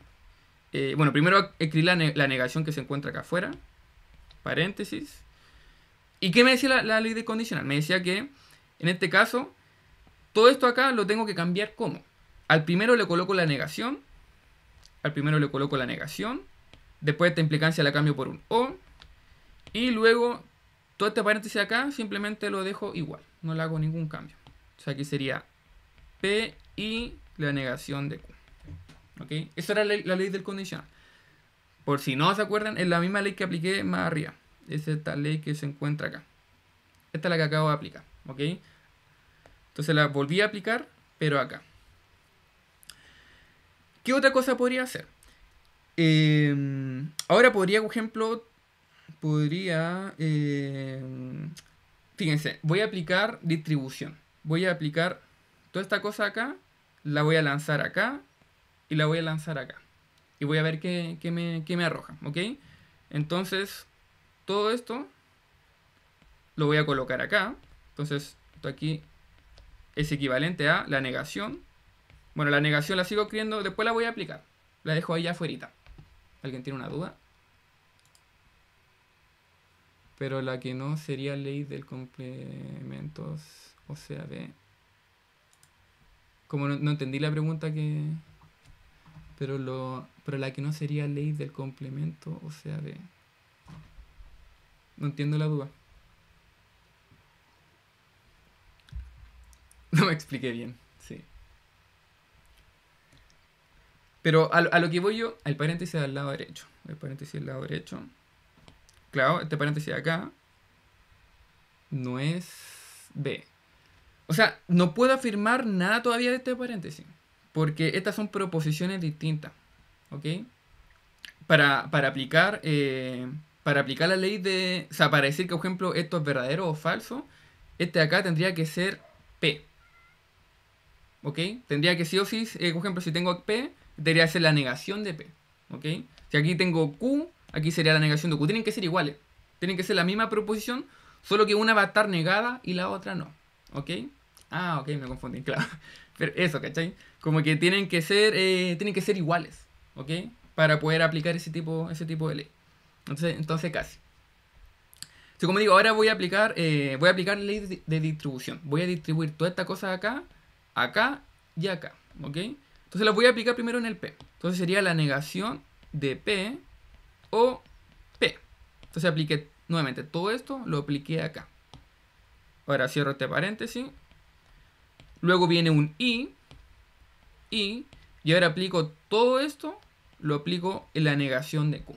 bueno, primero escribí la negación que se encuentra acá afuera. Paréntesis. ¿Y qué me decía la ley del condicional? Me decía que, en este caso, todo esto acá lo tengo que cambiar ¿cómo? Al primero le coloco la negación. Al primero le coloco la negación. Después esta implicancia la cambio por un O. Y luego, todo este paréntesis acá simplemente lo dejo igual. No le hago ningún cambio. O sea, aquí sería P y la negación de Q. ¿Ok? Esa era la ley del condicional. Por si no se acuerdan, es la misma ley que apliqué más arriba. Es esta ley que se encuentra acá. Esta es la que acabo de aplicar. ¿Ok? Entonces la volví a aplicar, pero acá. ¿Qué otra cosa podría hacer? Ahora podría, por ejemplo, fíjense, voy a aplicar distribución. Voy a aplicar toda esta cosa acá, la voy a lanzar acá y la voy a lanzar acá. Y voy a ver qué me arroja, ¿ok? Entonces, todo esto lo voy a colocar acá. Entonces, esto aquí es equivalente a la negación. Bueno, la negación la sigo escribiendo, después la voy a aplicar. La dejo ahí afuera. ¿Alguien tiene una duda? Pero la que no sería ley del complemento, o sea, de... Como no entendí la pregunta que... Pero la que no sería ley del complemento, o sea, de... No entiendo la duda. No me expliqué bien, sí. Pero a lo que voy yo, el paréntesis al lado derecho. El paréntesis al lado derecho. Claro, este paréntesis de acá no es B. O sea, no puedo afirmar nada todavía de este paréntesis. Porque estas son proposiciones distintas. ¿Ok? Para aplicar la ley de... O sea, para decir que, por ejemplo, esto es verdadero o falso, este de acá tendría que ser P. ¿Ok? Tendría que sí o sí, por ejemplo, si tengo P, debería ser la negación de P. ¿Ok? Si aquí tengo Q, aquí sería la negación de Q. Tienen que ser iguales. Tienen que ser la misma proposición, solo que una va a estar negada y la otra no. ¿Ok? Ah, ok, me confundí, claro. Pero eso, ¿cachai? Como que tienen que ser iguales. ¿Ok? Para poder aplicar ese tipo de ley. Entonces casi. Entonces, como digo, ahora voy a aplicar la ley de distribución. Voy a distribuir toda esta cosa acá, acá y acá. ¿Ok? Entonces las voy a aplicar primero en el P. Entonces sería la negación de P o P. Entonces apliqué nuevamente todo esto, lo apliqué acá. Ahora cierro este paréntesis. Luego viene un I. Y ahora aplico todo esto, lo aplico en la negación de Q.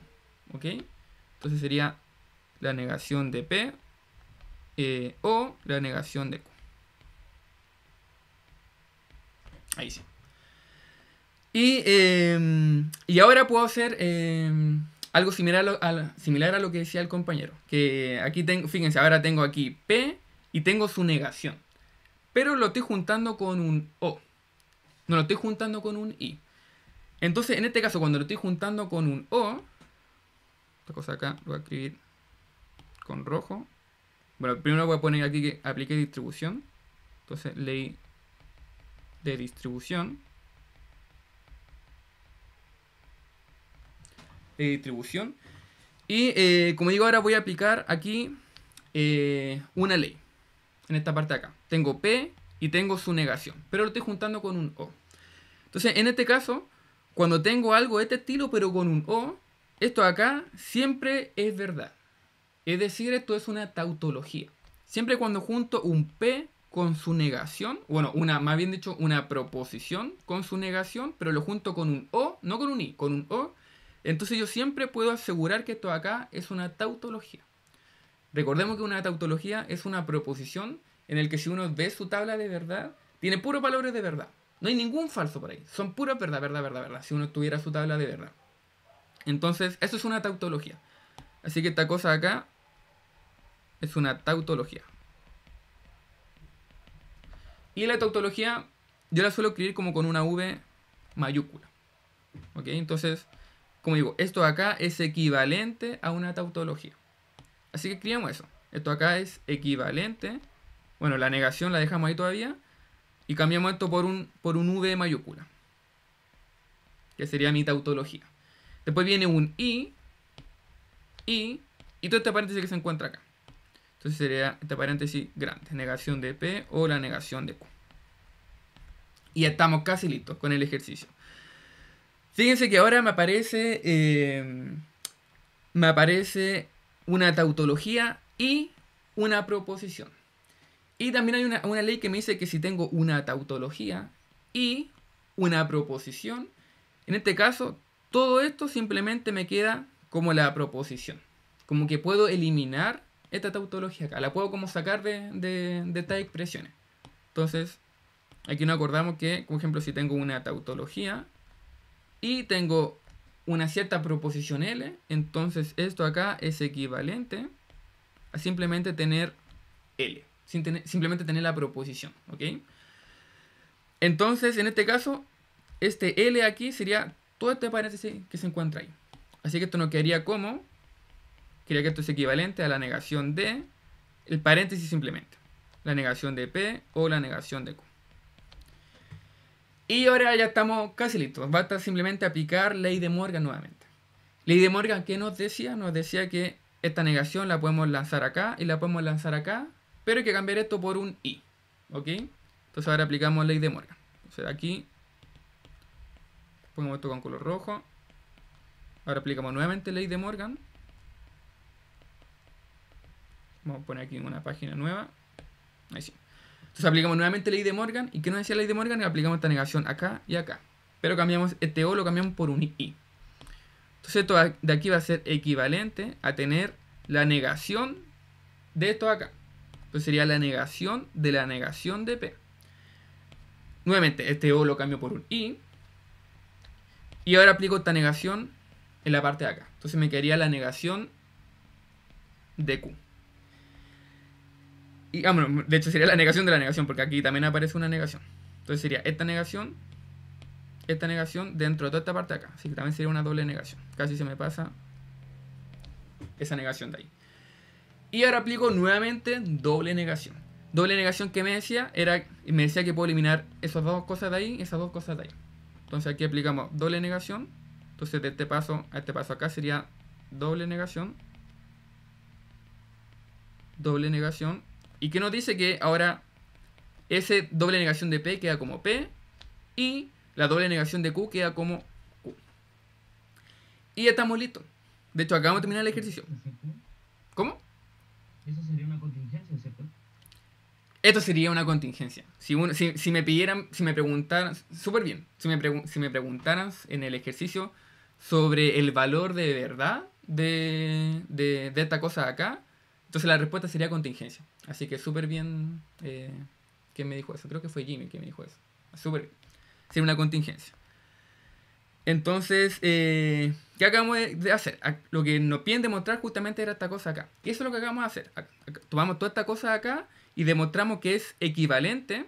¿Ok? Entonces sería la negación de P o la negación de Q. Ahí sí. Y ahora puedo hacer algo similar a lo que decía el compañero. Que aquí tengo, fíjense, ahora tengo aquí P y tengo su negación. pero lo estoy juntando con un O. No lo estoy juntando con un I. Entonces, en este caso, cuando lo estoy juntando con un O, esta cosa acá lo voy a escribir con rojo. Bueno, primero voy a poner aquí que apliqué distribución. Entonces, ley de distribución. De distribución. Y como digo, ahora voy a aplicar aquí una ley. En esta parte de acá. Tengo P y tengo su negación. Pero lo estoy juntando con un O. Entonces, en este caso, cuando tengo algo de este estilo, pero con un O, esto de acá siempre es verdad. Es decir, esto es una tautología. Siempre cuando junto un P con su negación, bueno, más bien dicho, una proposición con su negación, pero lo junto con un O, no con un I, con un O, entonces yo siempre puedo asegurar que esto de acá es una tautología. Recordemos que una tautología es una proposición en el que si uno ve su tabla de verdad, tiene puros valores de verdad. No hay ningún falso por ahí. Son puras verdad, verdad, verdad, verdad. Si uno tuviera su tabla de verdad. Entonces, eso es una tautología. Así que esta cosa de acá es una tautología. Y la tautología yo la suelo escribir como con una V mayúscula. ¿Ok? Entonces, como digo, esto de acá es equivalente a una tautología. Así que escribamos eso. Esto acá es equivalente. Bueno, la negación la dejamos ahí todavía. Y cambiamos esto por un V mayúscula. Que sería mi tautología. Después viene un I. Y todo este paréntesis que se encuentra acá. Entonces sería este paréntesis grande. Negación de P o la negación de Q. Y estamos casi listos con el ejercicio. Fíjense que ahora me aparece una tautología y una proposición. Y también hay una ley que me dice que si tengo una tautología y una proposición, en este caso, todo esto simplemente me queda como la proposición. Como que puedo eliminar esta tautología acá. La puedo como sacar de estas expresiones. Entonces, aquí nos acordamos que, por ejemplo, si tengo una tautología y tengo una cierta proposición L, entonces esto acá es equivalente a simplemente tener L. Simplemente tener la proposición, ¿ok? Entonces, en este caso, este L aquí sería todo este paréntesis que se encuentra ahí. Así que esto nos quedaría como, quería que esto es equivalente a la negación de, el paréntesis simplemente, la negación de P o la negación de Q. Y ahora ya estamos casi listos. Basta simplemente aplicar ley de Morgan nuevamente. Ley de Morgan, ¿qué nos decía? Nos decía que esta negación la podemos lanzar acá y la podemos lanzar acá, pero hay que cambiar esto por un I. ¿Ok? Entonces ahora aplicamos ley de Morgan. Entonces aquí pongamos esto con color rojo. Ahora aplicamos nuevamente ley de Morgan. Vamos a poner aquí una página nueva. Ahí sí. Entonces aplicamos nuevamente ley de Morgan. ¿Y qué nos decía ley de Morgan? Y aplicamos esta negación acá y acá. Pero cambiamos este O, lo cambiamos por un I. Entonces esto de aquí va a ser equivalente a tener la negación de esto acá. Entonces sería la negación de P. Nuevamente, este O lo cambio por un I. Y ahora aplico esta negación en la parte de acá. Entonces me quedaría la negación de Q. Y, bueno, de hecho sería la negación de la negación, porque aquí también aparece una negación. Entonces sería esta negación dentro de toda esta parte de acá. Así que también sería una doble negación. Casi se me pasa esa negación de ahí. Y ahora aplico nuevamente doble negación. Doble negación que me decía que puedo eliminar esas dos cosas de ahí y esas dos cosas de ahí. Entonces aquí aplicamos doble negación. Entonces de este paso a este paso acá sería doble negación. Doble negación. ¿Y qué nos dice? Que ahora ese doble negación de P queda como P y la doble negación de Q queda como Q. Y ya estamos listos. De hecho, acabamos de terminar el ejercicio. ¿Cómo? Eso sería una contingencia, ¿cierto? Esto sería una contingencia. Si me pidieran, si me preguntaran, súper bien, si me preguntaran en el ejercicio sobre el valor de verdad de esta cosa de acá, entonces la respuesta sería contingencia. Así que súper bien. ¿Quién me dijo eso? Creo que fue Jimmy que me dijo eso. Súper bien. Sería una contingencia. Entonces, ¿qué acabamos de hacer? Lo que nos piden demostrar justamente era esta cosa acá. Y eso es lo que acabamos de hacer. Tomamos toda esta cosa de acá y demostramos que es equivalente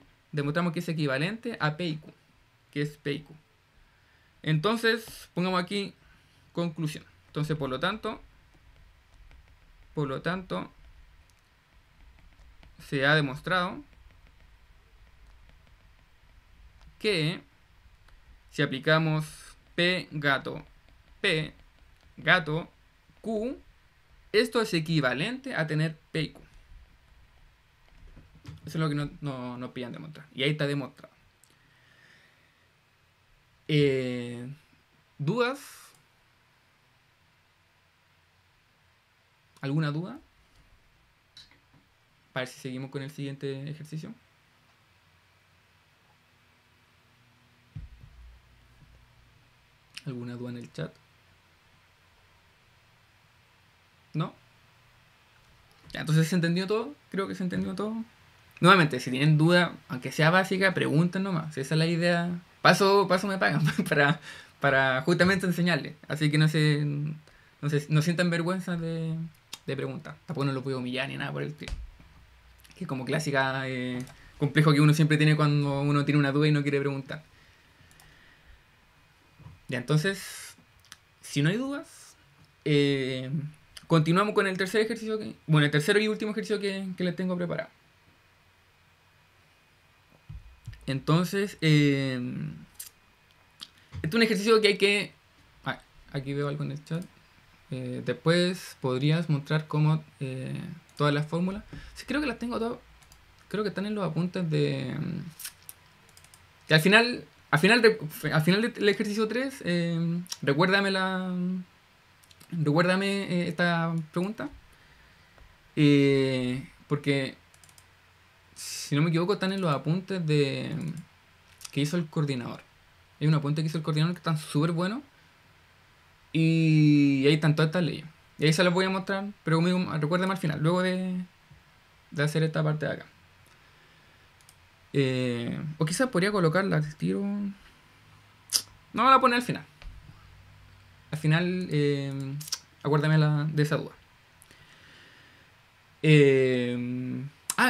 a P y Q, que es P y Q. Entonces, pongamos aquí conclusión. Entonces, por lo tanto, se ha demostrado que si aplicamos P gato Q, esto es equivalente a tener P y Q. Eso es lo que nos pillan demostrar. Y ahí está demostrado. ¿Dudas? ¿Alguna duda? Para ver si seguimos con el siguiente ejercicio. ¿Alguna duda en el chat? ¿No? Ya, entonces se entendió todo. Creo que se entendió todo. Nuevamente, si tienen duda, aunque sea básica, pregunten nomás. Esa es la idea. Paso me pagan para justamente enseñarles. Así que no sientan vergüenza de preguntar. Tampoco no lo puedo humillar ni nada por el estilo. Que es como clásica complejo que uno siempre tiene cuando uno tiene una duda y no quiere preguntar. Ya, entonces, si no hay dudas, continuamos con el tercer ejercicio. El tercero y último ejercicio que les tengo preparado. Entonces, este es un ejercicio que hay que... aquí veo algo en el chat. Después podrías mostrar cómo todas las fórmulas. Sí, creo que las tengo todas. Creo que están en los apuntes de... que al final del ejercicio 3, recuérdame esta pregunta. Porque, si no me equivoco, están en los apuntes que hizo el coordinador. Hay un apunte que hizo el coordinador que están súper buenos. Y ahí están todas estas leyes. Y ahí se las voy a mostrar, pero recuérdame al final, luego de hacer esta parte de acá. O quizás podría colocarla al tiro. No, la voy a poner al final. Al final, acuérdame de esa duda.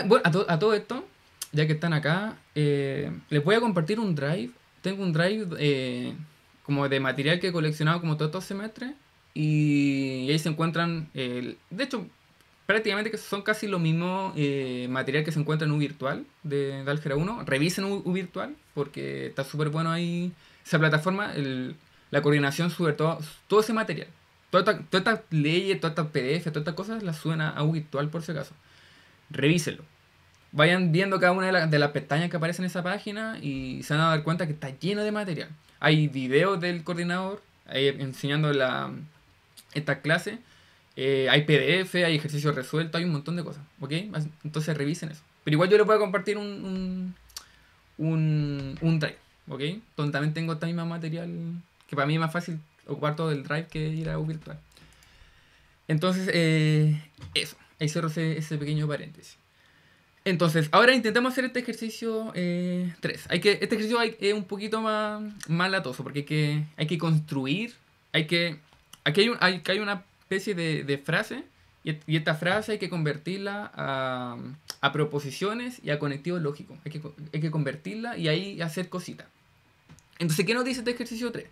Bueno, a todo esto, ya que están acá, les voy a compartir un drive. Tengo un drive como de material que he coleccionado como todos estos semestres. Y ahí se encuentran, de hecho, prácticamente que son casi lo mismo material que se encuentra en U Virtual de Álgebra 1. Revisen U Virtual porque está súper bueno ahí esa plataforma. La coordinación sube todo ese material. Todas estas leyes, todas estas PDF, todas estas cosas las suben a U Virtual por si acaso. Revísenlo. Vayan viendo cada una de las pestañas que aparecen en esa página y se van a dar cuenta que está lleno de material. Hay videos del coordinador enseñando esta clase. Hay PDF, hay ejercicios resueltos, hay un montón de cosas, ¿ok? Entonces revisen eso. Pero igual yo les voy a compartir un drive, ¿ok? Donde también tengo esta misma material, que para mí es más fácil ocupar todo el drive que ir a U Virtual. Entonces, eso. Ahí cierro ese pequeño paréntesis. Entonces, ahora intentamos hacer este ejercicio 3. Este ejercicio es un poquito más latoso, porque hay que construir, aquí hay una especie de frase, y esta frase hay que convertirla a proposiciones y a conectivos lógicos. Hay que convertirla y ahí hacer cositas. Entonces, ¿qué nos dice este ejercicio 3?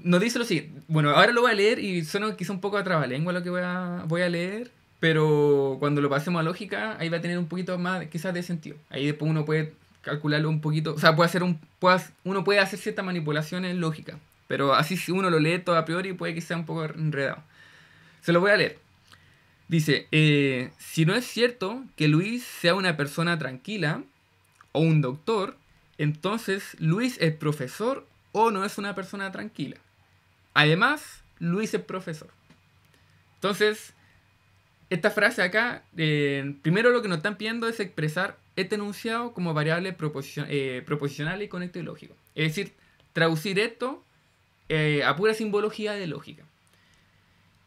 Nos dice lo siguiente. Bueno, ahora lo voy a leer y suena quizá un poco a trabalengua lo que voy a leer, pero cuando lo pasemos a lógica, ahí va a tener un poquito más quizás de sentido. Ahí después uno puede calcularlo un poquito, o sea, uno puede hacer ciertas manipulaciones lógicas, pero así si uno lo lee todo a priori puede que sea un poco enredado. Se lo voy a leer. Dice, si no es cierto que Luis sea una persona tranquila o un doctor, entonces Luis es profesor o no es una persona tranquila. Además, Luis es profesor. Entonces, esta frase acá, primero lo que nos están pidiendo es expresar este enunciado como variable proposicional y conecto y lógico. Es decir, traducir esto a pura simbología de lógica.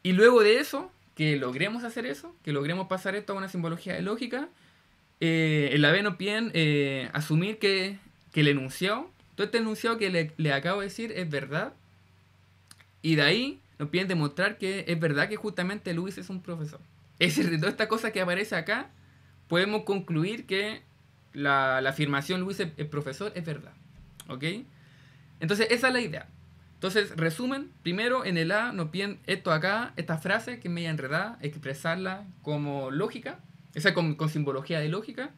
Y luego de eso, que logremos hacer eso, que logremos pasar esto a una simbología de lógica, en la B nos piden asumir que el enunciado, todo este enunciado que le acabo de decir es verdad, y de ahí nos piden demostrar que es verdad que justamente Luis es un profesor. Es decir, de toda esta cosa que aparece acá, podemos concluir que la afirmación Luis es profesor es verdad. ¿Ok? Entonces esa es la idea. Entonces, resumen, primero en el A nos piden esto acá, esta frase que es media enredada, expresarla como lógica, esa con simbología de lógica.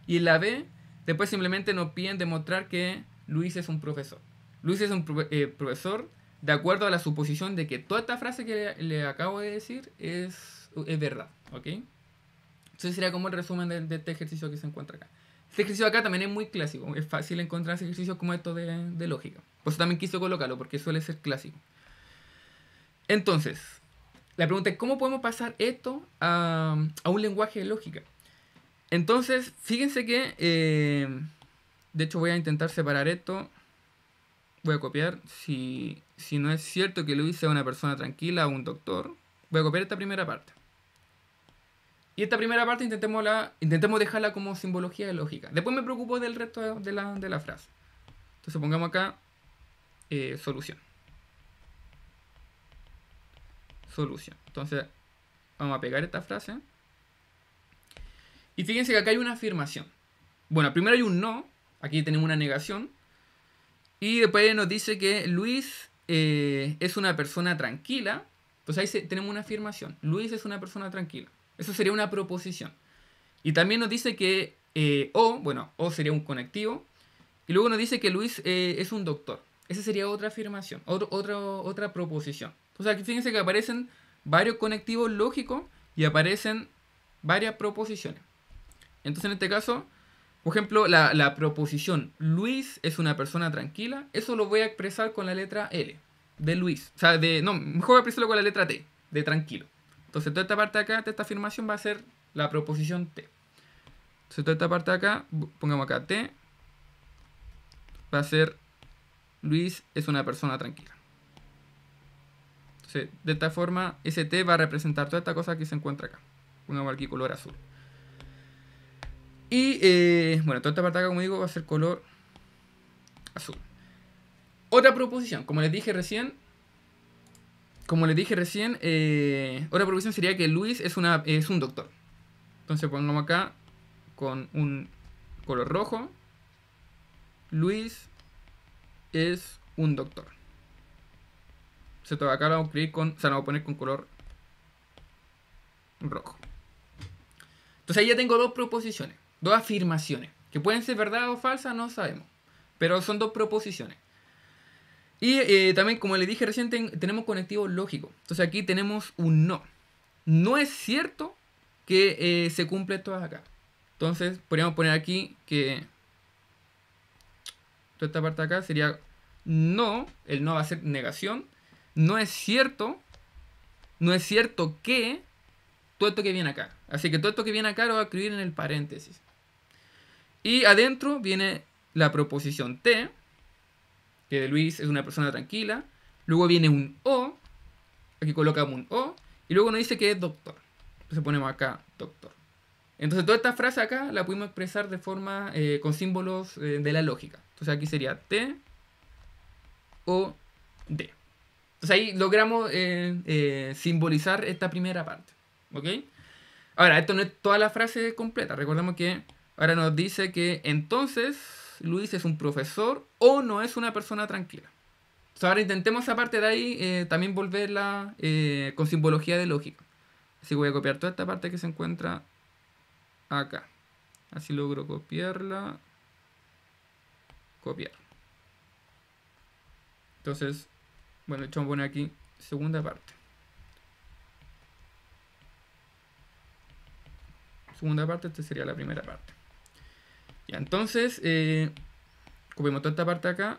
Y en la B, después simplemente nos piden demostrar que Luis es un profesor. Luis es un profesor de acuerdo a la suposición de que toda esta frase que le acabo de decir es verdad. ¿Ok? Entonces sería como el resumen de este ejercicio que se encuentra acá. Este ejercicio acá también es muy clásico. Es fácil encontrar ejercicios como estos de lógica. Por eso también quise colocarlo, porque suele ser clásico. Entonces, la pregunta es, ¿cómo podemos pasar esto a un lenguaje de lógica? Entonces, fíjense que... de hecho, voy a intentar separar esto. Voy a copiar. Si no es cierto que Luis sea una persona tranquila o un doctor, voy a copiar esta primera parte. Y esta primera parte intentemos dejarla como simbología de lógica. Después me preocupo del resto de la frase. Entonces pongamos acá solución. Solución. Entonces vamos a pegar esta frase. Y fíjense que acá hay una afirmación. Bueno, primero hay un no. Aquí tenemos una negación. Y después nos dice que Luis es una persona tranquila. Entonces ahí tenemos una afirmación. Luis es una persona tranquila. Eso sería una proposición. Y también nos dice que O sería un conectivo. Y luego nos dice que Luis es un doctor. Esa sería otra afirmación, otra proposición. Entonces aquí fíjense que aparecen varios conectivos lógicos y aparecen varias proposiciones. Entonces en este caso, por ejemplo, la proposición Luis es una persona tranquila, eso lo voy a expresar con la letra L, de Luis. O sea, mejor voy a expresarlo con la letra T, de tranquilo. Entonces toda esta parte de acá, de esta afirmación va a ser la proposición T. Entonces toda esta parte de acá, pongamos acá T, va a ser Luis es una persona tranquila. Entonces de esta forma, ese T va a representar toda esta cosa que se encuentra acá. Pongamos aquí color azul. Y bueno, toda esta parte de acá, como digo, va a ser color azul. Otra proposición, como les dije recién, otra proposición sería que Luis es un doctor. Entonces pongamos acá con un color rojo. Luis es un doctor. Entonces acá lo vamos a escribir lo vamos a poner con color rojo. Entonces ahí ya tengo dos proposiciones, dos afirmaciones, que pueden ser verdad o falsas, no sabemos. Pero son dos proposiciones. Y también, como les dije recién, tenemos conectivos lógicos. Entonces aquí tenemos un no. No es cierto que se cumple esto acá. Entonces podríamos poner aquí que toda esta parte de acá sería no. El no va a ser negación. No es cierto que todo esto que viene acá. Así que todo esto que viene acá lo voy a escribir en el paréntesis. Y adentro viene la proposición T, que de Luis es una persona tranquila. Luego viene un O. Aquí colocamos un O. Y luego nos dice que es doctor. Entonces ponemos acá doctor. Entonces toda esta frase acá la pudimos expresar de forma con símbolos de la lógica. Entonces aquí sería T, O, D. Entonces ahí logramos simbolizar esta primera parte. ¿Ok? Ahora, esto no es toda la frase completa. Recordemos que ahora nos dice que entonces Luis es un profesor o no es una persona tranquila. Entonces ahora intentemos esa parte de ahí también volverla con simbología de lógica. Así que voy a copiar toda esta parte que se encuentra acá. Así logro copiarla. Copiar. Entonces, bueno, vamos a poner aquí segunda parte. Segunda parte, esta sería la primera parte. Ya, entonces, copiamos toda esta parte acá.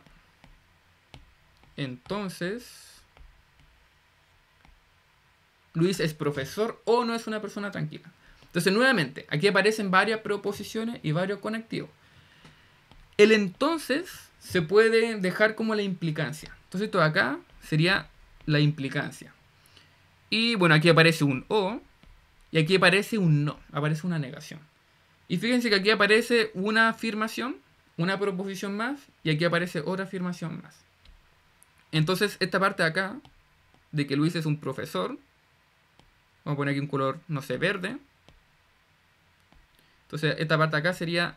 Entonces, Luis es profesor o no es una persona tranquila. Entonces, nuevamente, aquí aparecen varias proposiciones y varios conectivos. El entonces se puede dejar como la implicancia. Entonces, esto de acá sería la implicancia. Y bueno, aquí aparece un o. Y aquí aparece un no, aparece una negación. Y fíjense que aquí aparece una afirmación, una proposición más, y aquí aparece otra afirmación más. Entonces, esta parte de acá, de que Luis es un profesor, vamos a poner aquí un color, no sé, verde. Entonces esta parte acá sería,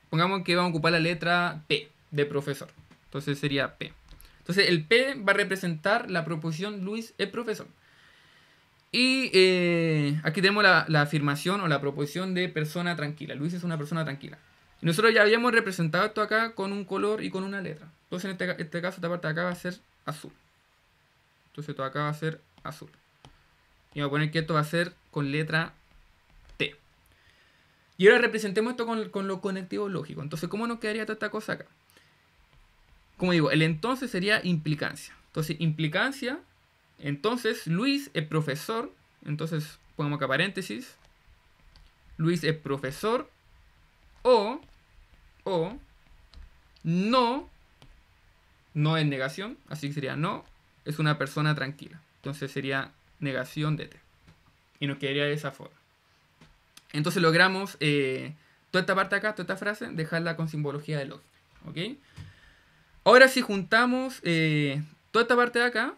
pongamos que vamos a ocupar la letra P de profesor. Entonces sería P. Entonces el P va a representar la proposición Luis es profesor. Y aquí tenemos la afirmación o la proposición de persona tranquila. Luis es una persona tranquila. Y nosotros ya habíamos representado esto acá con un color y con una letra. Entonces en este caso esta parte de acá va a ser azul. Entonces esto acá va a ser azul. Y vamos a poner que esto va a ser con letra T. Y ahora representemos esto con los conectivos lógicos. Entonces, ¿cómo nos quedaría toda esta cosa acá? Como digo, el entonces sería implicancia. Entonces, implicancia, entonces Luis es profesor. Entonces, pongamos acá paréntesis. Luis es profesor. O no es negación. Así que sería no, es una persona tranquila. Entonces sería negación de T. Y nos quedaría de esa forma. Entonces logramos toda esta parte acá, toda esta frase, dejarla con simbología de lógica. ¿Ok? Ahora si juntamos toda esta parte de acá,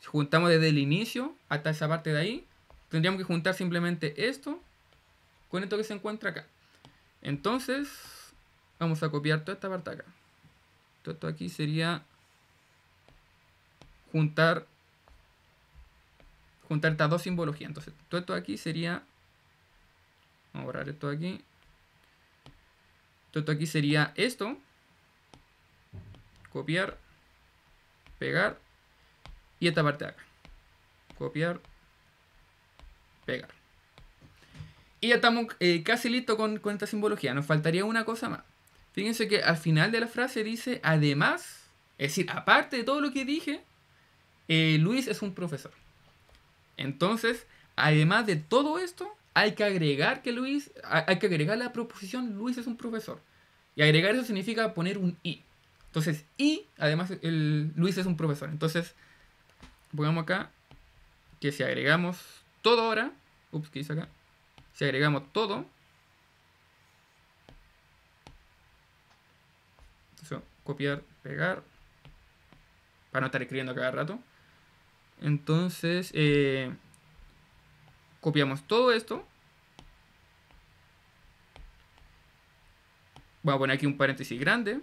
si juntamos desde el inicio hasta esa parte de ahí, tendríamos que juntar simplemente esto con esto que se encuentra acá. Entonces, vamos a copiar toda esta parte acá. Todo esto aquí sería juntar estas dos simbologías. Entonces, todo esto aquí sería... Vamos a borrar esto aquí. Todo esto aquí sería esto. Copiar. Pegar. Y esta parte de acá. Copiar. Pegar. Y ya estamos casi listos con esta simbología. Nos faltaría una cosa más. Fíjense que al final de la frase dice además, es decir, aparte de todo lo que dije, Luis es un profesor. Entonces, además de todo esto, hay que agregar la proposición Luis es un profesor. Y agregar eso significa poner un i. Entonces, y además Luis es un profesor. Entonces, pongamos acá que si agregamos todo ahora, ¿qué dice acá? Si agregamos todo, entonces copiar, pegar, para no estar escribiendo cada rato. Entonces, copiamos todo esto. Voy a poner aquí un paréntesis grande.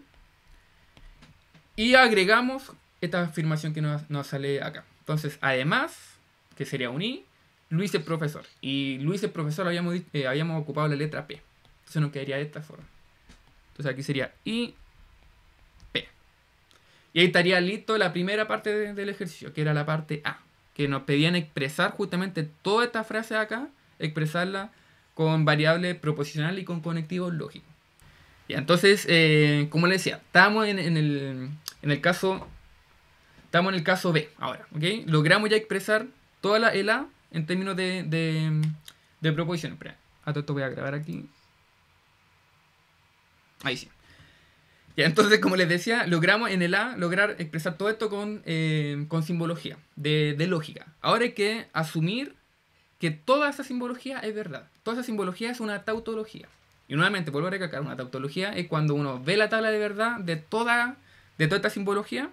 Y agregamos esta afirmación que nos sale acá. Entonces, además, que sería un i, Luis es profesor. Y Luis es profesor habíamos ocupado la letra P. Entonces nos quedaría de esta forma. Entonces aquí sería I, P. Y ahí estaría listo la primera parte del ejercicio, que era la parte A. Que nos pedían expresar justamente toda esta frase de acá, expresarla con variables proposicionales y con conectivos lógicos. Ya, entonces, como les decía, estamos en el caso B ahora. ¿Okay? Logramos ya expresar toda el A en términos de proposiciones. Espera, a todo esto voy a grabar aquí. Ahí sí. Ya, entonces, como les decía, logramos en el A lograr expresar todo esto con simbología de lógica. Ahora hay que asumir que toda esa simbología es verdad. Toda esa simbología es una tautología. Y nuevamente, vuelvo a recalcar, una tautología es cuando uno ve la tabla de verdad de toda esta simbología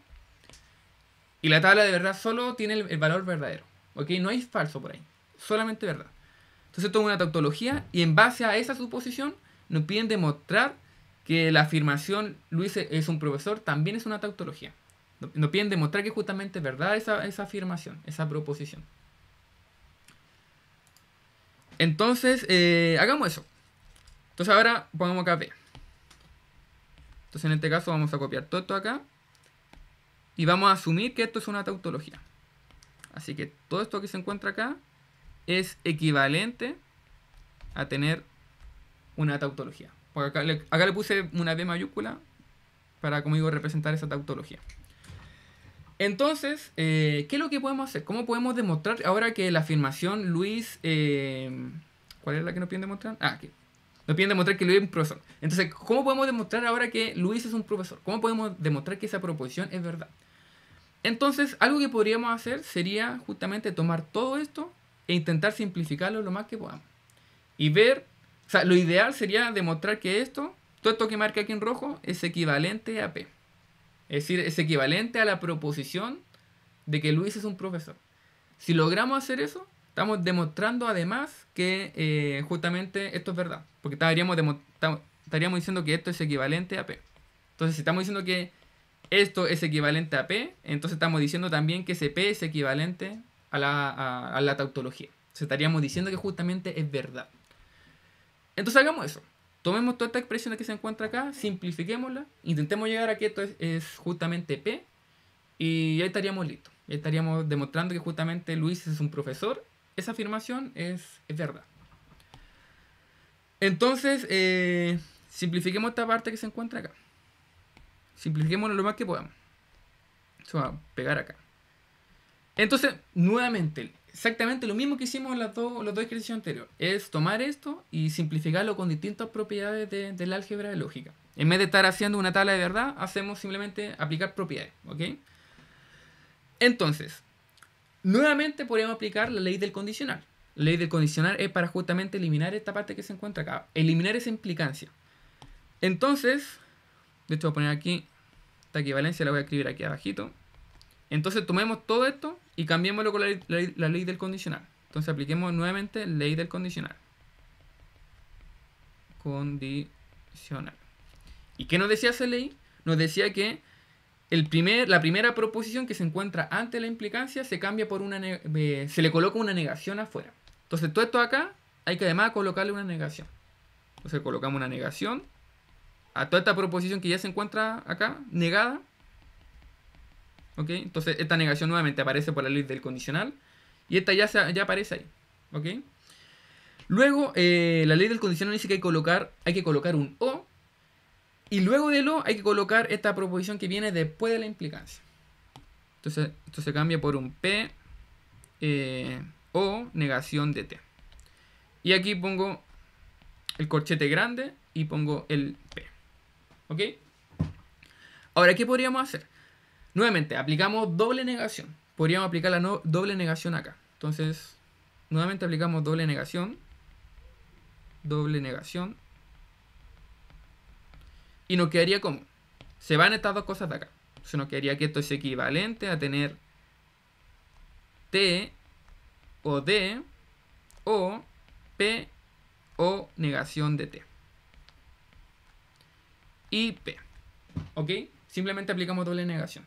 y la tabla de verdad solo tiene el valor verdadero. ¿Ok? No hay falso por ahí. Solamente verdad. Entonces esto es una tautología y en base a esa suposición nos piden demostrar que la afirmación Luis es un profesor también es una tautología. Nos piden demostrar que justamente es verdad esa afirmación, esa proposición. Entonces, hagamos eso. Entonces ahora pongamos acá B. Entonces en este caso vamos a copiar todo esto acá y vamos a asumir que esto es una tautología. Así que todo esto que se encuentra acá es equivalente a tener una tautología. Porque acá le puse una B mayúscula para, como digo, representar esa tautología. Entonces, ¿qué es lo que podemos hacer? ¿Cómo podemos demostrar ahora que la afirmación Luis... ¿cuál es la que nos piden demostrar? Aquí. Nos piden demostrar que Luis es un profesor. Entonces, ¿cómo podemos demostrar ahora que Luis es un profesor? ¿Cómo podemos demostrar que esa proposición es verdad? Entonces, algo que podríamos hacer sería justamente tomar todo esto e intentar simplificarlo lo más que podamos. Y ver, o sea, lo ideal sería demostrar que todo esto que marca aquí en rojo, es equivalente a P. Es decir, es equivalente a la proposición de que Luis es un profesor. Si logramos hacer eso, Estamos demostrando además que justamente esto es verdad. Porque estaríamos diciendo que esto es equivalente a P. Entonces, si estamos diciendo que esto es equivalente a P, entonces estamos diciendo también que ese P es equivalente a la tautología. Entonces, estaríamos diciendo que justamente es verdad. Entonces, hagamos eso. Tomemos toda esta expresión que se encuentra acá, simplifiquémosla, intentemos llegar a que esto es justamente P, y ahí estaríamos listos. Ahí estaríamos demostrando que justamente Luis es un profesor. Esa afirmación es verdad. Entonces, simplifiquemos esta parte que se encuentra acá. Simplifiquémoslo lo más que podamos. Eso va a pegar acá. Entonces, nuevamente, exactamente lo mismo que hicimos en los dos ejercicios anteriores. Es tomar esto y simplificarlo con distintas propiedades del álgebra de lógica. En vez de estar haciendo una tabla de verdad, hacemos simplemente aplicar propiedades. ¿Ok? Entonces, nuevamente podríamos aplicar la ley del condicional. La ley del condicional es para justamente eliminar esta parte que se encuentra acá. Eliminar esa implicancia. Entonces, de hecho voy a poner aquí esta equivalencia, la voy a escribir aquí abajito. Entonces tomemos todo esto y cambiémoslo con la ley del condicional. Entonces apliquemos nuevamente la ley del condicional. Condicional. ¿Y qué nos decía esa ley? Nos decía que la primera proposición que se encuentra antes de la implicancia se cambia por se le coloca una negación afuera. Entonces todo esto acá hay que además colocarle una negación. Entonces colocamos una negación a toda esta proposición que ya se encuentra acá, negada. ¿Ok? Entonces esta negación nuevamente aparece por la ley del condicional. Y esta ya aparece ahí. ¿Ok? Luego la ley del condicional dice que hay que colocar un O. Y luego del O hay que colocar esta proposición que viene después de la implicancia. Entonces esto se cambia por un P o negación de T. Y aquí pongo el corchete grande y pongo el P. ¿Ok? Ahora, ¿qué podríamos hacer? Nuevamente, aplicamos doble negación. Podríamos aplicar la doble negación acá. Entonces, nuevamente aplicamos doble negación. Doble negación. Y nos quedaría como. Se van estas dos cosas de acá. Entonces nos quedaría que esto es equivalente a tener T o D o P o negación de T. Y P. ¿Ok? Simplemente aplicamos doble negación.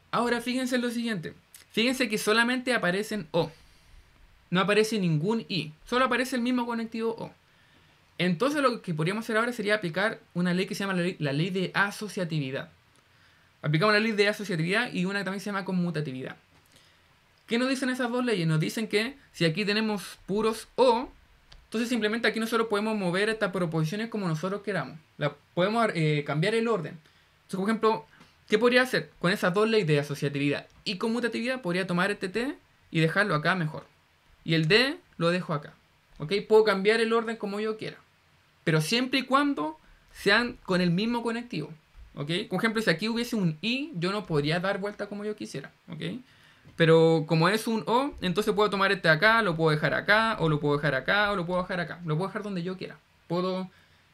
Ahora fíjense en lo siguiente. Fíjense que solamente aparecen O. No aparece ningún I. Solo aparece el mismo conectivo O. Entonces lo que podríamos hacer ahora sería aplicar una ley que se llama la ley de asociatividad. Aplicamos la ley de asociatividad y una que también se llama conmutatividad. ¿Qué nos dicen esas dos leyes? Nos dicen que si aquí tenemos puros O, entonces simplemente aquí nosotros podemos mover estas proposiciones como nosotros queramos. Podemos cambiar el orden. Entonces, por ejemplo, ¿qué podría hacer? Con esas dos leyes de asociatividad y conmutatividad podría tomar este T y dejarlo acá mejor. Y el D lo dejo acá. ¿Ok? Puedo cambiar el orden como yo quiera. Pero siempre y cuando sean con el mismo conectivo. ¿Ok? Por ejemplo, si aquí hubiese un I, yo no podría dar vuelta como yo quisiera. ¿Ok? Pero como es un O, entonces puedo tomar este acá, lo puedo dejar acá, o lo puedo dejar acá, o lo puedo dejar acá. Lo puedo dejar donde yo quiera. Puedo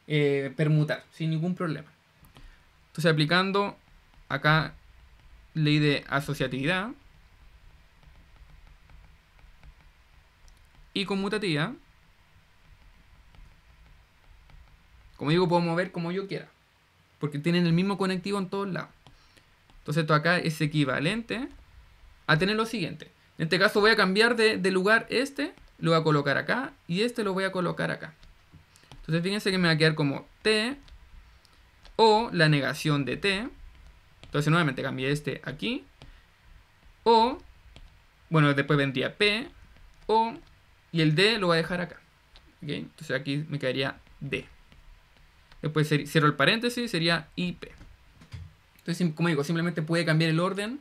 permutar sin ningún problema. Entonces aplicando acá ley de asociatividad y conmutatividad. Como digo, puedo mover como yo quiera. Porque tienen el mismo conectivo en todos lados. Entonces esto acá es equivalente a tener lo siguiente. En este caso voy a cambiar de lugar este. Lo voy a colocar acá. Y este lo voy a colocar acá. Entonces fíjense que me va a quedar como T o la negación de T. Entonces nuevamente cambié este aquí. O, bueno, después vendría P. O, y el D lo voy a dejar acá. ¿Okay? Entonces aquí me quedaría D. Después cierro el paréntesis, sería IP. Entonces, como digo, simplemente puede cambiar el orden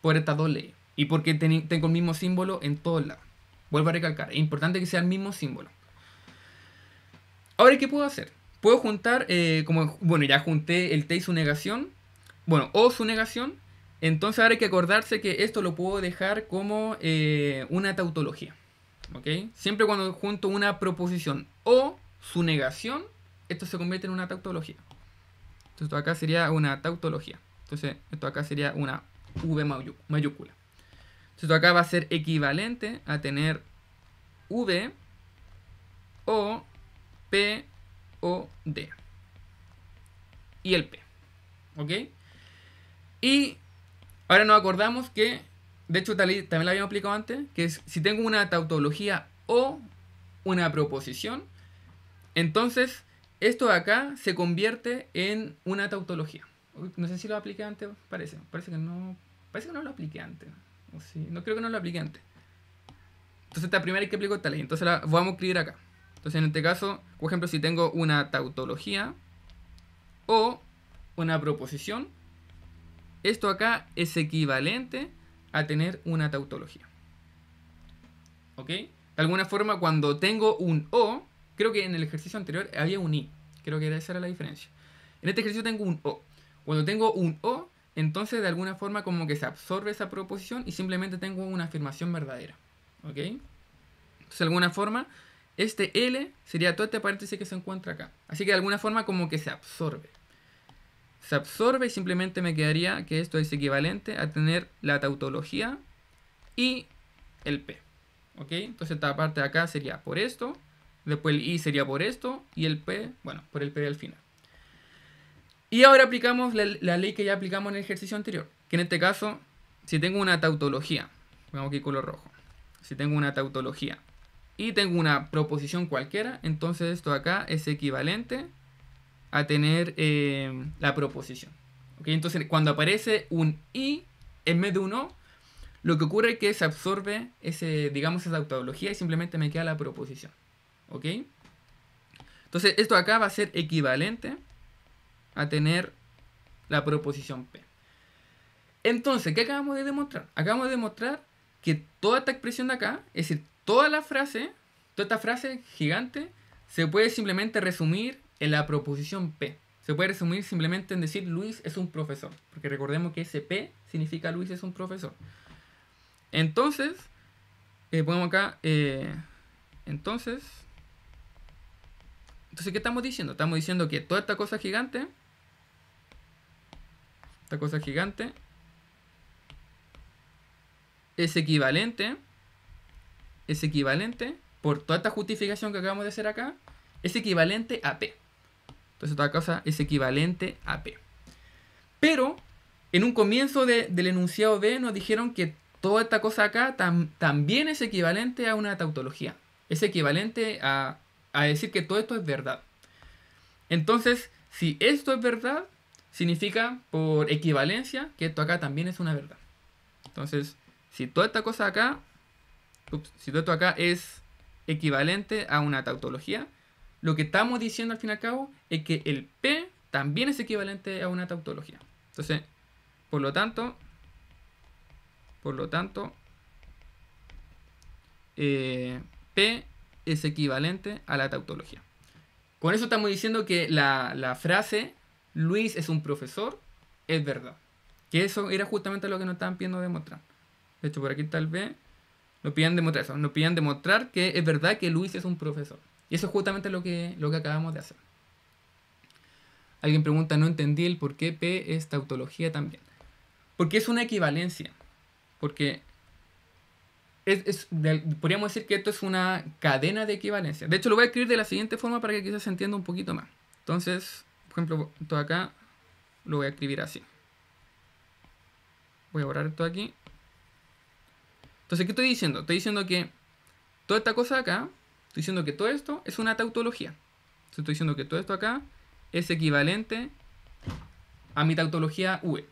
por estas dos leyes. Y porque tengo el mismo símbolo en todos lados. Vuelvo a recalcar, es importante que sea el mismo símbolo. Ahora, ¿qué puedo hacer? Puedo juntar, bueno, ya junté el T y su negación. Bueno, o su negación. Entonces ahora hay que acordarse que esto lo puedo dejar como una tautología. ¿Ok? Siempre cuando junto una proposición o su negación, esto se convierte en una tautología. Entonces esto acá sería una tautología. Entonces esto acá sería una V mayúscula. Esto acá va a ser equivalente a tener V o P o D. Y el P. ¿Ok? Y ahora nos acordamos que, de hecho también lo habíamos aplicado antes, que es, si tengo una tautología o una proposición, entonces esto de acá se convierte en una tautología. No sé si lo apliqué antes, parece que no lo apliqué antes. O sí, no creo que no lo apliqué antes. Entonces esta primera hay que aplicar esta ley. Entonces la vamos a escribir acá. Entonces en este caso, por ejemplo, si tengo una tautología o una proposición, esto acá es equivalente a tener una tautología. ¿Ok? De alguna forma, cuando tengo un O, creo que en el ejercicio anterior había un I. Creo que esa era la diferencia. En este ejercicio tengo un O. Cuando tengo un O, entonces de alguna forma como que se absorbe esa proposición y simplemente tengo una afirmación verdadera. ¿Ok? Entonces de alguna forma, este L sería todo este paréntesis que se encuentra acá. Así que de alguna forma como que se absorbe. Se absorbe y simplemente me quedaría que esto es equivalente a tener la tautología y el P. ¿Ok? Entonces esta parte de acá sería por esto, después el I sería por esto y el P, bueno, por el P al final. Y ahora aplicamos la ley que ya aplicamos en el ejercicio anterior, que en este caso, si tengo una tautología, vamos aquí color rojo, si tengo una tautología y tengo una proposición cualquiera, entonces esto de acá es equivalente a tener la proposición. ¿Ok? Entonces cuando aparece un I en vez de un O, lo que ocurre es que se absorbe digamos, esa tautología y simplemente me queda la proposición. ¿Ok? Entonces esto acá va a ser equivalente a tener la proposición P. Entonces, ¿qué acabamos de demostrar? Acabamos de demostrar que toda esta expresión de acá, es decir, toda esta frase gigante, se puede simplemente resumir en la proposición P. Se puede resumir simplemente en decir Luis es un profesor. Porque recordemos que ese P significa Luis es un profesor. Entonces, ponemos acá, entonces, ¿qué estamos diciendo? Estamos diciendo que toda esta cosa gigante es equivalente, por toda esta justificación que acabamos de hacer acá, es equivalente a P. Entonces toda cosa es equivalente a P. Pero, en un comienzo del enunciado B nos dijeron que toda esta cosa acá también es equivalente a una tautología. Es equivalente a decir que todo esto es verdad. Entonces, si esto es verdad, significa por equivalencia que esto acá también es una verdad. Entonces, si toda esta cosa acá, si todo esto acá es equivalente a una tautología, lo que estamos diciendo al fin y al cabo es que el P también es equivalente a una tautología. Entonces, por lo tanto, P es equivalente a la tautología. Con eso estamos diciendo que la frase Luis es un profesor es verdad. Que eso era justamente lo que nos estaban pidiendo demostrar. De hecho, por aquí tal vez nos piden demostrar eso. Nos piden demostrar que es verdad que Luis es un profesor. Y eso es justamente lo que acabamos de hacer. Alguien pregunta, no entendí el por qué P es tautología también. Porque es una equivalencia. Porque podríamos decir que esto es una cadena de equivalencia. De hecho, lo voy a escribir de la siguiente forma para que quizás se entienda un poquito más. Entonces, por ejemplo, esto acá lo voy a escribir así. Voy a borrar esto aquí. Entonces, ¿qué estoy diciendo? Estoy diciendo que toda esta cosa acá, estoy diciendo que todo esto es una tautología. Entonces, estoy diciendo que todo esto acá es equivalente a mi tautología V.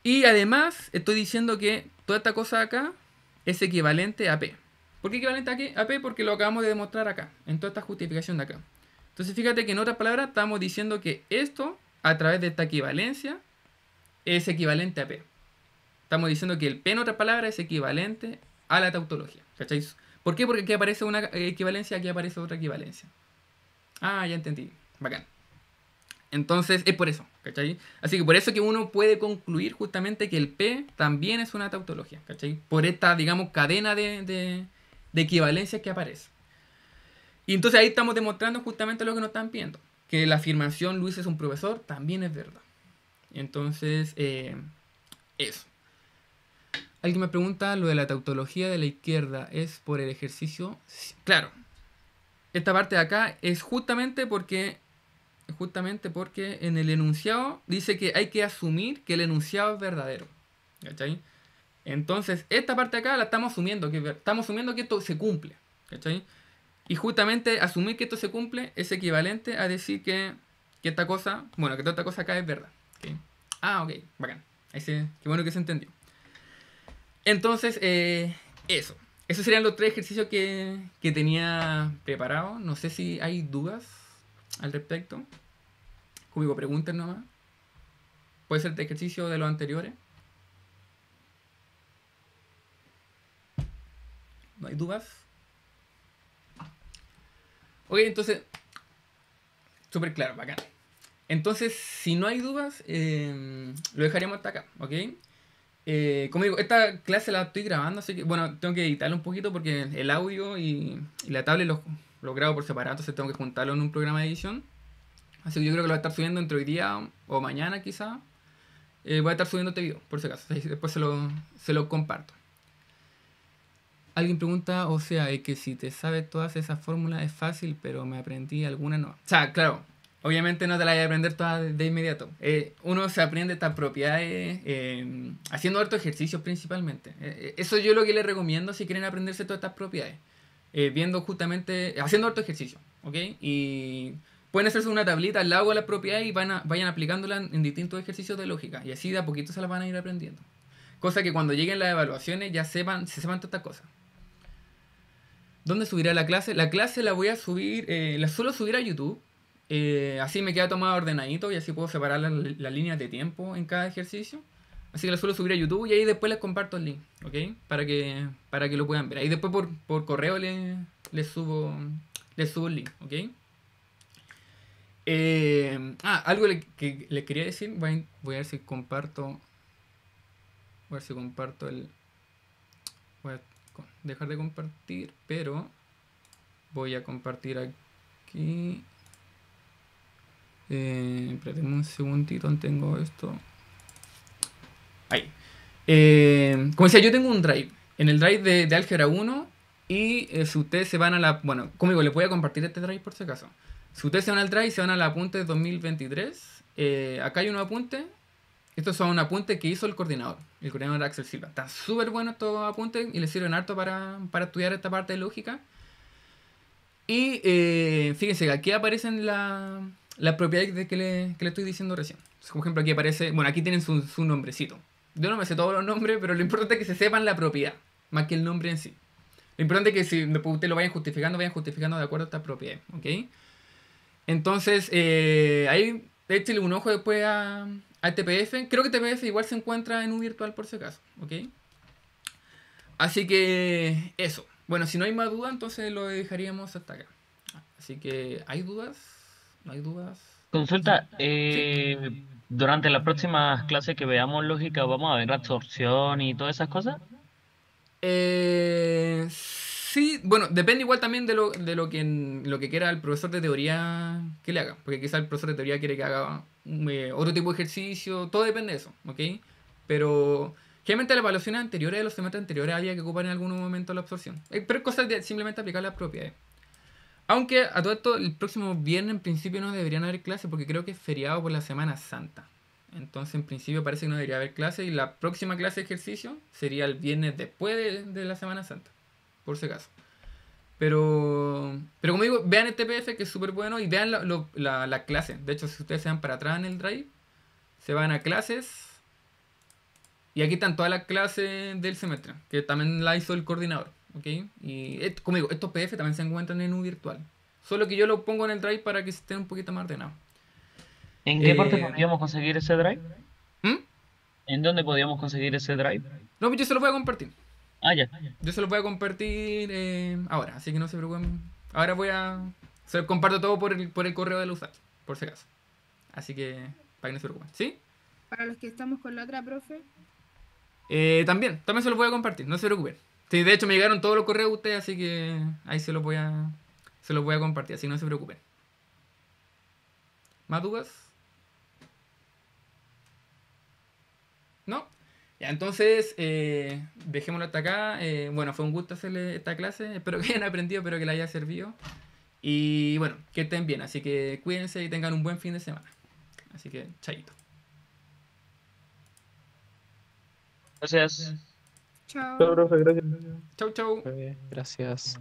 Y además, estoy diciendo que toda esta cosa acá es equivalente a P. ¿Por qué equivalente a P? Porque lo acabamos de demostrar acá, en toda esta justificación de acá. Entonces, fíjate que en otras palabras estamos diciendo que esto, a través de esta equivalencia, es equivalente a P. Estamos diciendo que el P, en otras palabras, es equivalente a la tautología. ¿Cachai? ¿Por qué? Porque aquí aparece una equivalencia, aquí aparece otra equivalencia. Ah, ya entendí. Bacán. Entonces, es por eso, ¿cachai? Así que por eso que uno puede concluir justamente que el P también es una tautología, ¿cachai? Por esta, digamos, cadena de equivalencias que aparece. Y entonces ahí estamos demostrando justamente lo que nos están pidiendo. Que la afirmación Luis es un profesor también es verdad. Entonces, eso. Alguien me pregunta, lo de la tautología de la izquierda, ¿es por el ejercicio? Sí, claro, esta parte de acá es justamente porque en el enunciado dice que hay que asumir que el enunciado es verdadero. ¿Cachai? Entonces, esta parte de acá la estamos asumiendo, estamos asumiendo que esto se cumple. ¿Cachai? Y justamente asumir que esto se cumple es equivalente a decir que esta cosa, bueno, que toda esta cosa acá es verdad. ¿Ok? Ah, ok, bacán. Qué bueno que se entendió. Entonces, eso. Esos serían los tres ejercicios que tenía preparados. No sé si hay dudas al respecto. Como digo, pregunten nomás. Puede ser de ejercicio de los anteriores. ¿No hay dudas? Ok, entonces, súper claro, bacán. Entonces, si no hay dudas, lo dejaremos hasta acá, ¿ok? Como digo, esta clase la estoy grabando, así que, bueno, tengo que editarlo un poquito porque el audio y la tablet los grabo por separado, entonces tengo que juntarlo en un programa de edición. Así que yo creo que lo voy a estar subiendo entre hoy día o mañana quizá. Voy a estar subiendo este video, por si acaso. Ahí después se lo comparto. Alguien pregunta, o sea, es que si te sabes todas esas fórmulas es fácil, pero me aprendí algunas no. O sea, claro, obviamente no te las vas a aprender todas de inmediato. Uno se aprende estas propiedades haciendo harto ejercicios principalmente. Eso yo lo que les recomiendo si quieren aprenderse todas estas propiedades. Viendo justamente, haciendo harto ejercicio, ¿ok? Y pueden hacerse una tablita al lado de las propiedades y vayan aplicándola en distintos ejercicios de lógica. Y así de a poquito se las van a ir aprendiendo. Cosa que cuando lleguen las evaluaciones ya se sepan todas estas cosas. ¿Dónde subiré la clase? La clase la voy a subir, la suelo subir a YouTube. Así me queda tomado ordenadito y así puedo separar las líneas de tiempo en cada ejercicio. Así que la suelo subir a YouTube y ahí después les comparto el link, ¿ok? Para que lo puedan ver. Ahí después por correo les subo el link, ¿ok? Algo que les quería decir. Voy a ver si comparto. Voy a ver si comparto el. Voy a dejar de compartir, pero voy a compartir aquí. Espérate un segundito, tengo esto. Ahí. Como decía, yo tengo un drive. En el drive de álgebra 1. Y si ustedes se van a la. Bueno, como digo, les voy a compartir este drive por si acaso. Si ustedes se van al drive y se van al apunte 2023, acá hay unos apuntes. Estos son apuntes que hizo el coordinador Axel Silva. Están súper buenos estos apuntes y les sirven harto para estudiar esta parte de lógica. Y fíjense que aquí aparecen las propiedades que le estoy diciendo recién. Por ejemplo, aquí aparece, bueno, aquí tienen su nombrecito. Yo no me sé todos los nombres, pero lo importante es que se sepan la propiedad, más que el nombre en sí. Lo importante es que si después ustedes lo vayan justificando de acuerdo a estas propiedades, ¿ok? Entonces, ahí échale un ojo después a TPF. Creo que TPF igual se encuentra en un virtual por si acaso, ¿ok? Así que eso. Bueno, si no hay más dudas, entonces lo dejaríamos hasta acá. Así que, ¿hay dudas? ¿No hay dudas? Consulta, Sí. durante las próximas clases que veamos lógica, ¿vamos a ver absorción y todas esas cosas? Sí, bueno, depende igual también de lo que quiera el profesor de teoría que le haga. Porque quizá el profesor de teoría quiere que haga otro tipo de ejercicio. Todo depende de eso, ¿ok? Pero generalmente las evaluaciones anteriores de los semestres anteriores había que ocupar en algún momento la absorción. Pero es cosa de simplemente aplicar las propiedades. Aunque a todo esto, el próximo viernes en principio no deberían haber clases porque creo que es feriado por la Semana Santa. Entonces en principio parece que no debería haber clase y la próxima clase de ejercicio sería el viernes después de la Semana Santa, por si acaso. Pero como digo, vean este PDF que es súper bueno y vean la clase. De hecho, si ustedes se van para atrás en el drive, se van a clases y aquí están todas las clases del semestre, que también la hizo el coordinador, ¿ok? Y como digo, estos PDF también se encuentran en un virtual. Solo que yo lo pongo en el drive para que estén un poquito más ordenados. ¿En qué parte Eh, podríamos conseguir ese drive? ¿Mm? ¿En dónde podríamos conseguir ese drive? No, pues yo se lo voy a compartir. Ah, ya. Yo se lo voy a compartir ahora, así que no se preocupen. Ahora se lo comparto todo por el correo del usuario, por si acaso. Así que, para que no se preocupen. ¿Sí? Para los que estamos con la otra profe, También se los voy a compartir, no se preocupen. Sí, de hecho me llegaron todos los correos de ustedes, así que ahí se los voy a compartir, así que no se preocupen. ¿Más dudas? ¿No? Ya, entonces, dejémoslo hasta acá. Bueno, fue un gusto hacerle esta clase. Espero que hayan aprendido, espero que les haya servido. Y bueno, que estén bien. Así que cuídense y tengan un buen fin de semana. Así que, chaito. Gracias. Chao. Chao, profe, gracias. Chau, chau. Gracias.